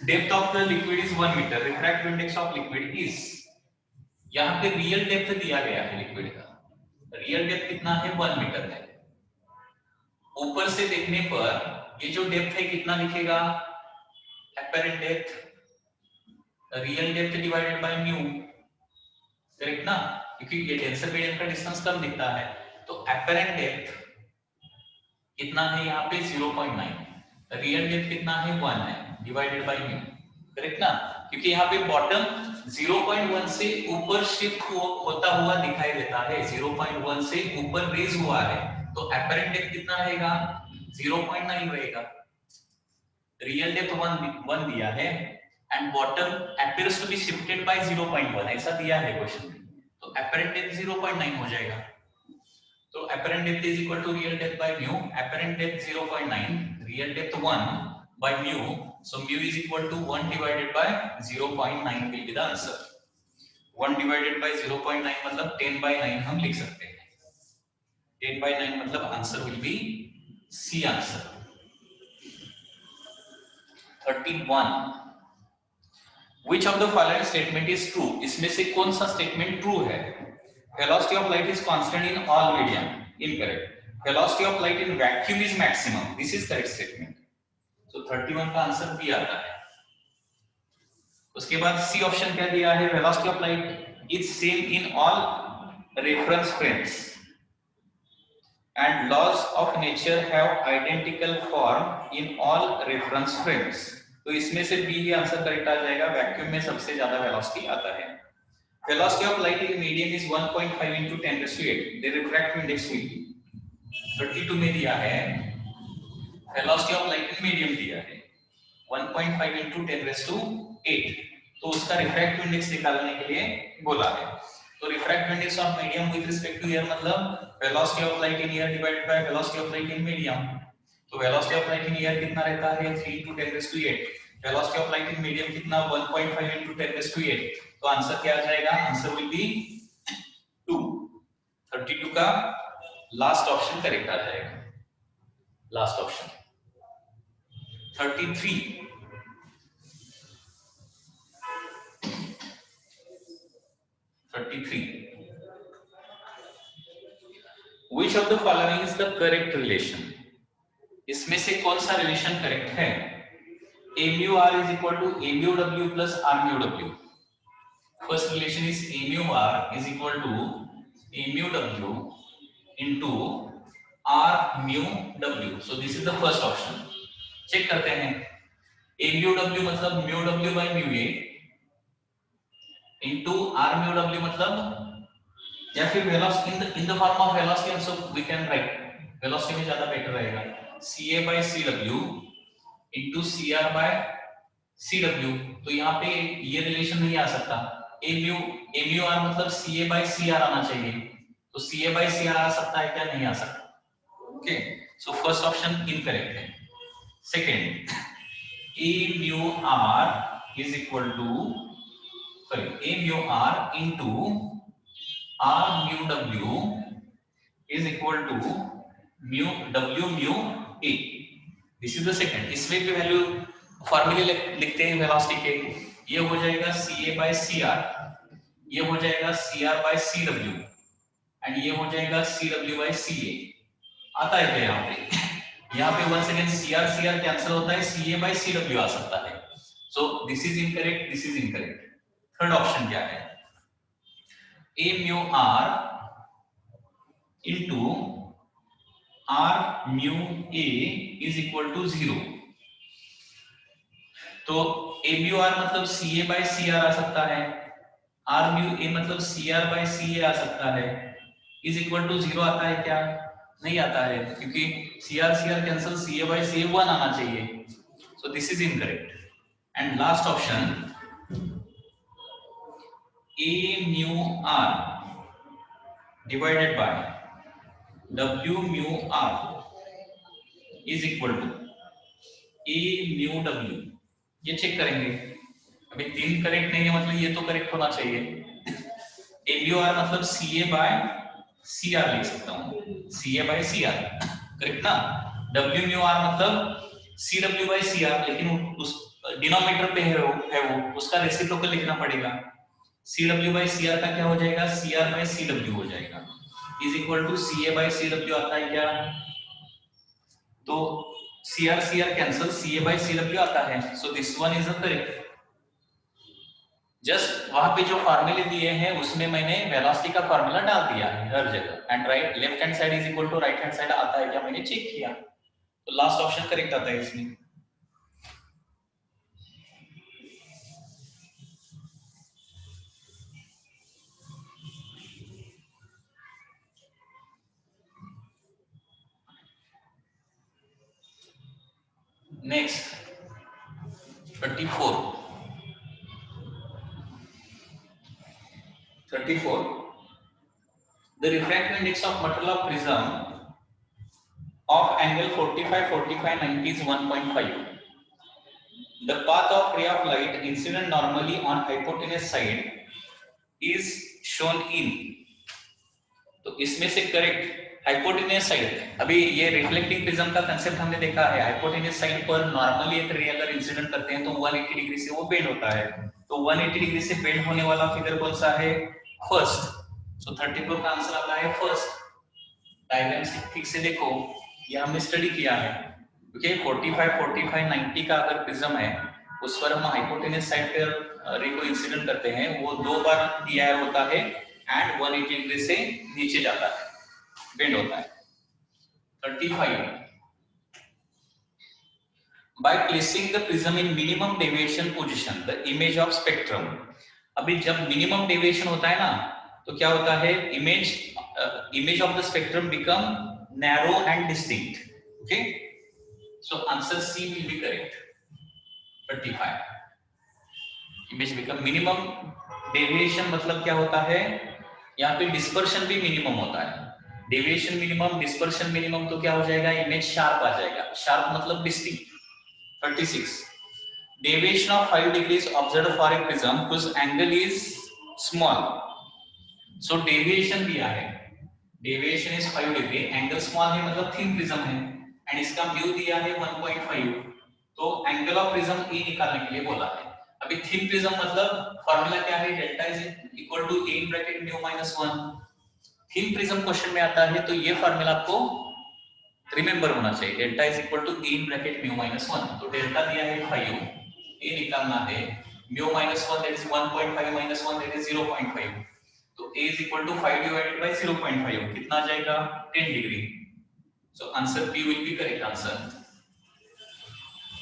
[SPEAKER 1] Depth of the liquid is 1 metre, refractive index of liquid is, यहाँ पे रियल डेप्थ दिया गया है लिक्विड का, रियल डेप्थ कितना है? 1 मीटर है। ऊपर से देखने पर ये जो डेप्थ है कितना दिखेगा? Apparent depth, real depth divided by mu, correct ना? क्योंकि ये डेंसर मीडियम का डिस्टेंस कम दिखता है। तो एपरेंट डेप्थ कितना है यहाँ पे? 0.9, रियल डेप्थ कितना है? 1 है, डिवाइडेड बाय म्यू, करेक्ट ना? क्योंकि यहाँ पे बॉटम 0.1 से ऊपर शिफ्ट होता हुआ दिखाई देता है, 0.1 से ऊपर रेज हुआ है, तो एपरेंट डेप्थ कितना रहेगा? 0.9 रहेगा। रियल डेप्थ 1 दिया है and bottom appears to be shifted by 0.1 ऐसा दिया है क्वेश्चन में, तो एपरेंट डेप्थ 0.9 हो जाएगा। तो apparent depth is equal to real depth by mu, apparent depth 0.9, real depth 1 by mu, so mu is equal to 1 divided by 0.9 will be the answer। 1 divided by 0.9 मतलब 10 by 9 हम लिख सकते हैं, 10 by 9 मतलब answer will be C answer. 31, which of the following statement is true? इसमें से कौन सा स्टेटमेंट ट्रू है? velocity of light is constant in all medium, incorrect। velocity of light in vacuum is maximum, this is correct statement। तो 31 का answer B आता है। उसके बाद सी ऑप्शन क्या दिया है? Velocity of light is same in all reference frames and laws of nature have identical form in all reference frames. तो इसमें से बी ही आंसर करेक्ट आ जाएगा, वैक्यूम में सबसे ज्यादा वेलोसिटी आता है। Velocity of light in medium is 1.5 into 10⁸, the refractive index will be 32 में दिया है, velocity of light in medium दिया है 1.5 into 10⁸, तो उसका रिफ्रैक्टिव इंडेक्स निकालने के लिए बोला है। तो refractive index of medium with respect to air मतलब velocity of light in air divided by velocity of light in medium. तो velocity of light in air कितना रहता है? 3 into 10⁸। Velocity of light in medium कितना? 1.5 into 10⁸। तो answer क्या आ जाएगा? Answer will B 2। 32 का लास्ट ऑप्शन करेक्ट आ जाएगा, last option. 33 Which of the following is the correct relation? इसमें से कौन सा रिलेशन करेक्ट है? A mu r is equal to A mu w plus R mu w. First relation is A mu r is equal to A mu w into R mu w. So this is the first option. Check करते हैं। A mu w मतलब mu w by mu a into R mu w मतलब, या फिर velocity in the form of velocity also we can write, velocity में ज्यादा better रहेगा, ca by cw into cr by cw। तो यहाँ पे ये रिलेशन नहीं आ सकता, a mu r मतलब ca by cr आना चाहिए, तो ca by cr आ सकता है क्या? नहीं आ सकता। Okay, so first option incorrect है। Second, a mu r is equal to a mu r into R mu w is equal to mu w mu a। This is the second. इसमें भी value फॉर्मूले लिखते हैं velocity के, ये हो जाएगा ca by cr, ये हो जाएगा cr by cw एंड ये हो जाएगा cw by ca। आता है क्या यहाँ पे? यहाँ पे वंस अगेन cr कैंसिल होता है, ca by cw आ सकता है। So this is incorrect, this is incorrect. Third option क्या है? A mu r into R mu a is equal to 0। तो A mu r मतलब ca by cr आ सकता है, R mu a मतलब cr by ca आ सकता है, is equal to 0 आता है क्या? नहीं आता है, क्योंकि cr cancel, ca by ca 1 आना चाहिए। So this is incorrect। And last option, A mu r divided by W mu r is equal to A mu w। ये चेक करेंगे। अभी 3 करेक्ट नहीं है, मतलब ये तो करेक्ट होना चाहिए। A mu r मतलब CA by CR लिख सकता हूँ, CA by CR करेक्ट ना। W mu r मतलब CW by CR, लेकिन उस डिनोमिनेटर पे है वो, उसका रेसिप्रोकल लिखना पड़ेगा। CW by CR का क्या हो जाएगा? CR by CW हो जाएगा, is equal to CA by CW आता है क्या? तो CR cancel, CA by CW आता है। So this one is the correct. Just वहां पे जो फार्मूले दिए हैं उसमें मैंने वेलोसिटी का फार्मूला डाल दिया है हर जगह, and right left hand side is equal to right hand side आता है क्या? मैंने चेक किया, तो लास्ट ऑप्शन करेक्ट आता है इसमें। Next 34 the refractive index of metal of prism of angle 45 90 is 1.5। the path of ray of light incident normally on hypotenuse side is shown in। तो इसमें से करेक्ट हाइपोटेन्यूस साइड, अभी ये reflecting prism का concept हमने देखा है। Hypotenuse side पर नॉर्मली एक रे अगर इंसिडेंट करते हैं तो 180 डिग्री से वो बेंड होता है, तो 180 डिग्री से बेंड होने वाला फिगर कौन सा है? फर्स्ट। सो 34 का आंसर आता है फर्स्ट। डायग्राम ठीक से देखो, ये हमने स्टडी किया है। ओके, 45 90 का अगर प्रिज्म है उस पर हम हाइपोटेन्यूस साइड पर रे को इंसिडेंट करते हैं, वो 2 बार दिया होता है एंड 180 डिग्री से नीचे जाता है, बेंड होता है। 35 by placing the prism in minimum deviation position the image of spectrum। अभी जब मिनिमम डेविएशन होता है ना तो क्या होता है? image of the spectrum become narrow and distinct। okay, so answer C will be correct। 35 image become minimum deviation मतलब क्या होता है? यहाँ पे डिस्पर्शन भी मिनिमम होता है। डेविएशन मिनिमम, डिस्पर्शन मिनिमम, तो क्या हो जाएगा? इमेज शार्प आ जाएगा। शार्प मतलब distinct. 36 deviation of 5 degrees observed for a prism whose angle is small. So deviation दिया है, deviation is 5 degree, angle small है मतलब थिन प्रिज्म है, एंड इसका म्यू दिया है 1.5, तो एंगल ऑफ प्रिज्म ए निकालने के लिए बोला है। अभी थिन प्रिज्म मतलब फार्मूला क्या है, delta is equal to a in bracket mu minus 1। Thin prism question में आता है तो ये फार्मूला आपको रिमेंबर होना चाहिए, delta is equal to a in bracket mu minus 1। तो डेल्टा दिया है 5, ए निकालना है, mu minus 1 that is 1.5 minus 1 that is 0.5, तो a is equal to 5 divided by 0.5 कितना आ जाएगा 10 degree. So answer B will be correct answer,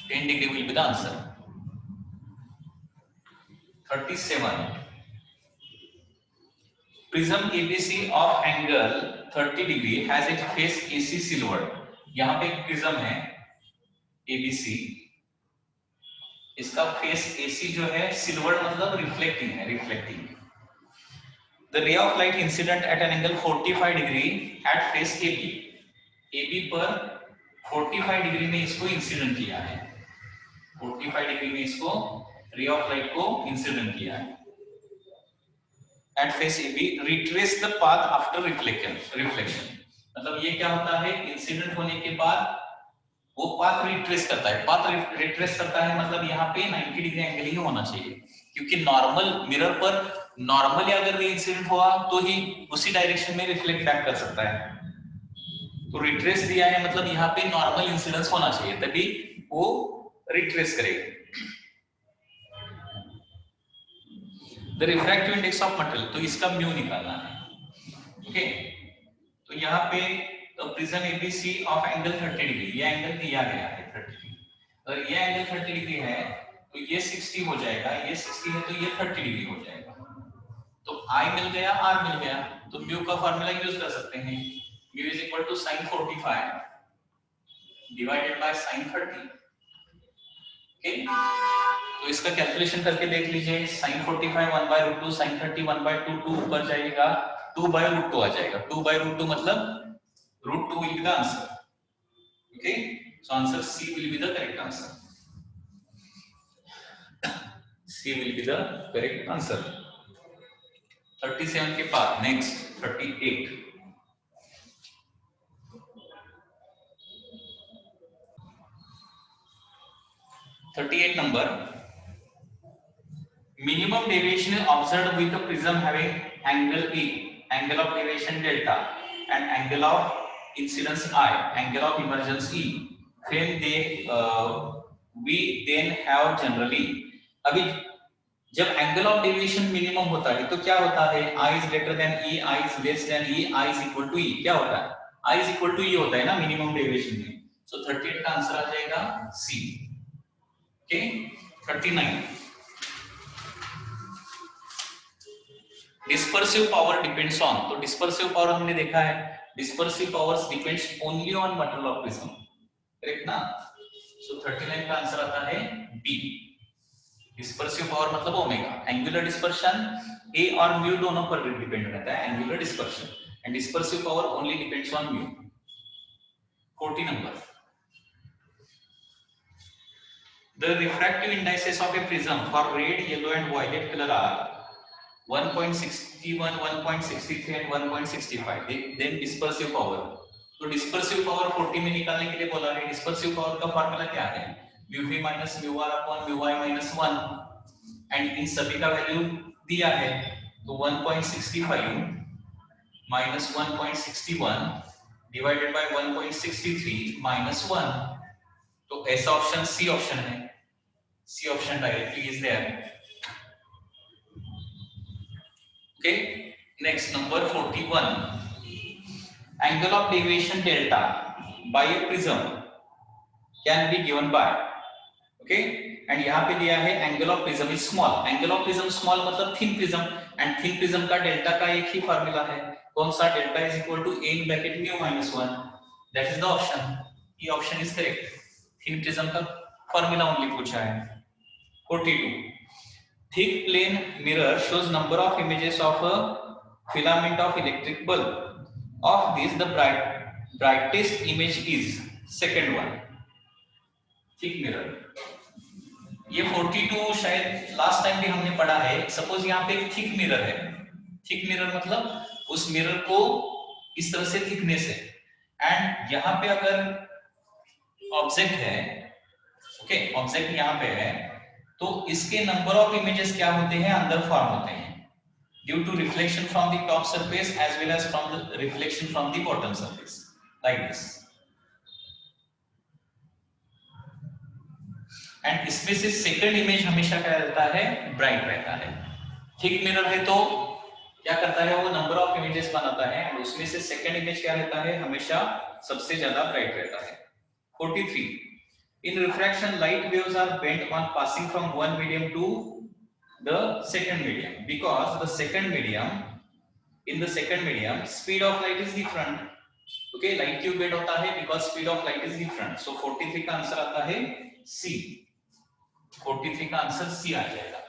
[SPEAKER 1] 10 degree will be the answer। 37 prism ABC of angle 30 degree has its face AC silver। यहाँ पे एक prism है ABC, इसका face AC जो है सिल्वर मतलब रिफ्लेक्टिंग है, reflecting. The ray of light incident at an angle 45 degree at face AB, AB पर 45 डिग्री में इसको इंसिडेंट किया है, 45 डिग्री में इसको रे ऑफ लाइट को इंसिडेंट किया है। At face AB retrace the path after reflection, मतलब ये क्या होता है, इंसिडेंट होने के बाद वो पाथ रिट्रेस करता है, पाथ रिट्रेस करता है मतलब यहाँ पे 90 डिग्री एंगल ही होना चाहिए, क्योंकि नॉर्मल मिरर पर नॉर्मली अगर रे इंसिडेंट हुआ तो ही उसी डायरेक्शन में रिफ्लेक्ट बैक कर सकता है। तो रिट्रेस दिया है मतलब यहाँ पे नॉर्मल इंसिडेंस होना चाहिए तभी वो रिट्रेस करेगा। The refractive index of material, तो इसका म्यू निकालना है। ओके, तो यहाँ पे prism ABC of angle 30 degree, ये एंगल दिया गया है 30 डिग्री, अगर ये एंगल 30 डिग्री है तो ये 60 हो जाएगा, ये 60 है तो ये 30 डिग्री हो जाएगा। तो I मिल गया, R मिल गया, तो म्यू का फार्मूला यूज कर सकते हैं, mu is equal to sin 45 divided by sin 30। Okay, तो इसका कैलकुलेशन करके देख लीजिए, sin 45 1/√2, sin 30 1/2, 2 ऊपर जाएगा 2/√2 आ जाएगा, 2/√2 मतलब √2 will be the answer। Okay, so answer C will be the correct answer, C will be the correct answer। 37 के बाद next 38 number, minimum deviation is observed with a prism having angle E, angle of deviation delta, and angle of incidence I, angle of emergence E, when they we then have generally। अभी जब angle of deviation minimum होता है तो क्या होता है, I is greater than E, I is less than E, I is equal to E, क्या होता है, I is equal to E होता है ना मिनिमम डेविएशन में। सो 38 का आंसर आ जाएगा C। Okay, 39 dispersive power depends on, तो डिस्पर्सिव पावर हमने देखा है, dispersive powers depends only on material of prism, correct ना। सो 39 का आंसर आता है बी, डिस्पर्सिव पावर मतलब ओमेगा। एंगुलर डिस्पर्शन ए और म्यू दोनों पर डिपेंड रहता है angular dispersion, and dispersive power only depends on mu. 40 number, the refractive indices of a prism for red, yellow and violet color are 1.61, 1.63 and 1.65। then dispersive power, तो dispersive power 40 में निकालने के लिए बोला है। dispersive power का formula क्या है, mu v minus mu r upon mu y minus 1, and in सभी का वैल्यू दिया है, तो 1.65 minus 1.61 डिवाइडेड बाय 1.63 minus 1, तो ऐसा ऑप्शन सी ऑप्शन है, C option directly is there. Okay, next number 41, angle of deviation delta by a prism can be given by, okay, and यहाँ पे दिया है angle of prism is small, angle of prism small मतलब thin prism, and thin prism का delta का एक ही formula है, कौन सा, delta is equal to a in bracket mu minus 1, that is the option, ये option is correct, thin prism का formula only पूछा है। 42 thick plane mirror shows number of images of a filament of electric bulb, of this the brightest image is second one। thick mirror, ये 42 शायद last time भी हमने पढ़ा है। Suppose यहाँ पे एक थिक मिरर है, थिक मिरर मतलब उस मिरर को इस तरह से थिकनेस है, एंड यहाँ पे अगर ऑब्जेक्ट है, ओके ऑब्जेक्ट यहाँ पे है, तो इसके नंबर ऑफ इमेजेस क्या होते हैं, अंदर फॉर्म होते हैं due to reflection from the top surface as well as from the reflection from the bottom surface, like this. And इसमें से सेकंड इमेज हमेशा क्या रहता है, ब्राइट रहता है। थिक मिरर है तो क्या करता है, वो नंबर ऑफ इमेजेस बनाता है, एंड उसमें से सेकंड इमेज क्या रहता है, हमेशा सबसे ज्यादा ब्राइट रहता है। 43 in refraction light waves are bent on passing from one medium to the second medium because the second medium in the second medium speed of light is different, okay light क्यों bend होता है, because speed of light is different, so 43 का answer आता है C, 43 का answer C आ जाएगा।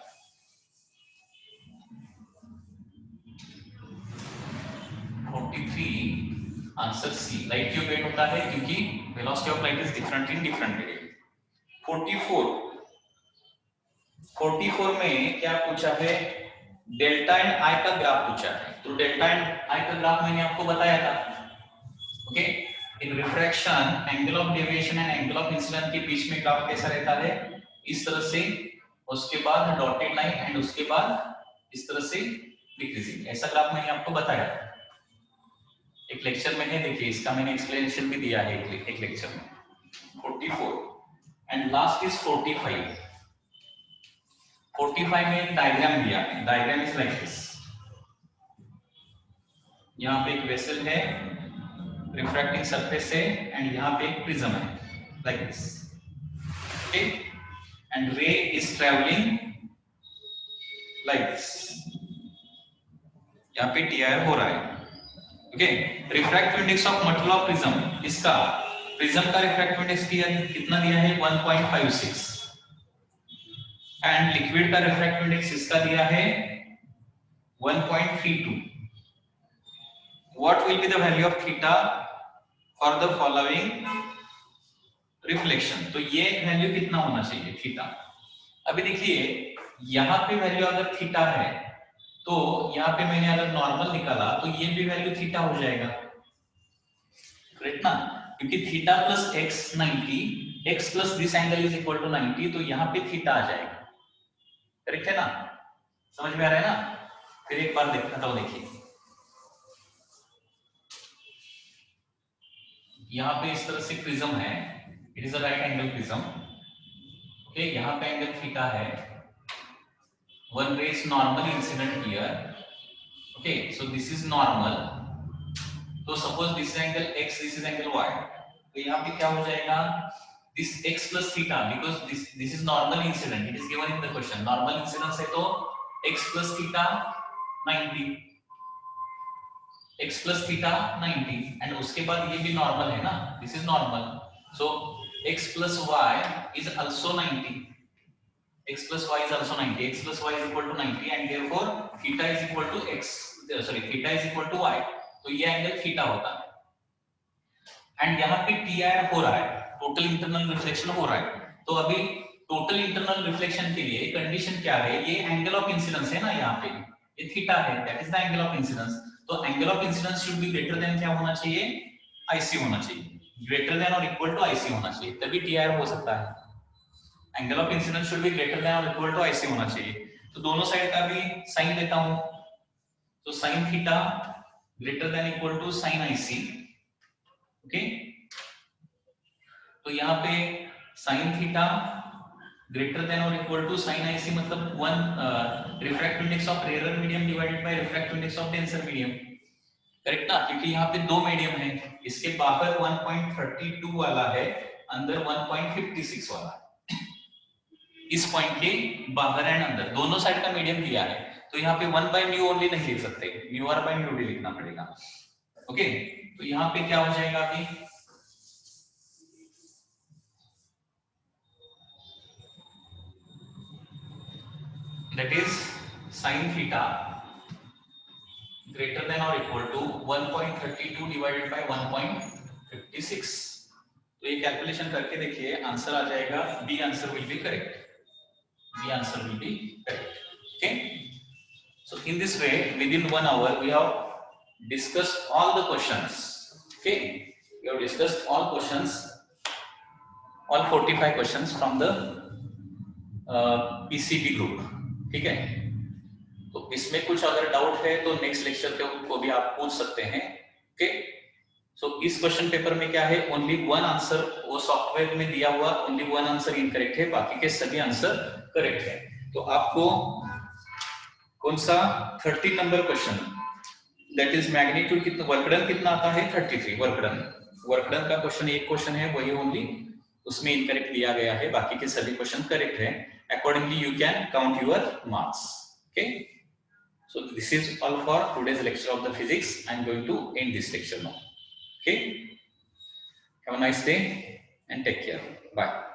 [SPEAKER 1] 43 answer C, light क्यों bend होता है, क्योंकि velocity of light is different in different medium. 44 में क्या पूछा है, डेल्टा एंड आई का ग्राफ पूछा है। तो डेल्टा एंड आई का ग्राफ मैंने आपको बताया था, okay in refraction angle of deviation and angle of incident के बीच में ग्राफ कैसा रहता है, इस तरह से, उसके बाद डॉटेड लाइन, एंड उसके बाद इस तरह से डिक्रीजिंग, ऐसा ग्राफ मैंने आपको बताया था एक लेक्चर में है, देखिए इसका मैंने एक्सप्लेनेशन भी दिया है एक लेक्चर में। 44 एंड लास्ट इज 45। 45 में एक डायग्राम दिया है, डायग्राम इज लाइक दिस। यहाँ पे एक वेसल है, रिफ्रैक्टिंग सरफेस है, एंड यहाँ पे एक प्रिज्म है लाइक दिस, ओके एंड रे इज ट्रैवलिंग लाइक दिस, यहाँ पे टीआर हो रहा है, okay refractive index of material of prism, इसका प्रिज्म का रिफ्रैक्टिव इंडेक्स कितना दिया है 1.56, एंड लिक्विड का रिफ्रैक्टिव इंडेक्स इसका दिया है 1.32। What will be the value of theta for the following reflection, तो ये वैल्यू कितना होना चाहिए थीटा। अभी देखिए यहाँ पे वैल्यू अगर थीटा है, तो यहाँ पे मैंने अगर नॉर्मल निकाला तो ये भी वैल्यू थीटा हो जाएगा, करेक्ट ना, क्योंकि theta plus x 90, x plus this angle is equal to 90, तो यहाँ पे थीटा आ जाएगा, करेक्ट है ना, समझ में आ रहा है ना। फिर एक बार देखता हूं, देखिए यहाँ पे इस तरह से प्रिज्म है, it is a right angle prism, okay यहाँ पे एंगल थीटा है, one ray is normally incident here, okay so this is normal, तो suppose this is angle x, this is angle y, तो यहाँ पे क्या हो जाएगा, this x plus theta, because this is normal incident, it is given in the question, normal incidence है तो x plus theta 90, x plus theta 90, and उसके बाद ये भी normal है ना, this is normal, so x plus y is also 90, x plus y is also 90, x plus y is equal to 90, and therefore theta is equal to x, theta is equal to y, तो ये angle theta होता है, and यहाँ पे TIR हो रहा है, total internal reflection हो रहा है, तो अभी टोटल इंटरनल रिफ्लेक्शन के लिए कंडीशन क्या है, ये एंगल ऑफ इंसिडेंस है ना, यहाँ पे ये थीटा है, that is the angle of incidence, तो angle of incidence should be greater than क्या होना चाहिए, IC होना चाहिए, ग्रेटर देन और इक्वल टू IC होना चाहिए, तभी TIR हो सकता है, angle of incidence should be greater than और इक्वल टू IC होना चाहिए। तो दोनों साइड का भी साइन लेता हूं, तो sine theta greater than equal to sine IC, okay तो यहाँ पे साइन थीटा ग्रेटर देन और इक्वल टू साइन IC, मतलब one refractive index of rare medium divided by refractive index of denser medium, correct ना, क्योंकि यहाँ पे दो मीडियम है, इसके बाहर 1.32 वाला है, अंदर 1.56 वाला, इस पॉइंट के बाहर एंड अंदर दोनों साइड का मीडियम दिया है, तो यहाँ पे 1/μ ओनली नहीं लिख सकते, μr/μd लिखना पड़ेगा, ओके तो यहाँ पे क्या हो जाएगा, अभी that is sin theta greater than और इक्वल टू 1.32 डिवाइडेड बाय 1.56, तो ये कैलकुलेशन करके देखिए आंसर आ जाएगा, B answer will be correct, The answer will be correct. Okay. So in this way, within 1 hour, we have discussed all the questions. Okay, we have discussed all questions, all 45 questions from the PCB group. ठीक है, तो इसमें कुछ अगर doubt है तो next lecture को भी आप पूछ सकते हैं. ओके, सो इस क्वेश्चन पेपर में क्या है, ओनली वन आंसर वो सॉफ्टवेयर में दिया हुआ, ओनली वन आंसर इनकरेक्ट है, बाकी के सभी आंसर करेक्ट है. तो आपको कौन सा 13 number question, that is magnitude कितना, वर्कडन कितना आता है 33. वर्कडन का क्वेश्चन एक क्वेश्चन है, वही ओनली उसमें इनकरेक्ट लिया गया है, बाकी के सभी क्वेश्चन करेक्ट है. Accordingly you can count your marks. Okay, so this is all for today's lecture of the physics. I am going to end this lecture now. Okay, have a nice day and take care. Bye.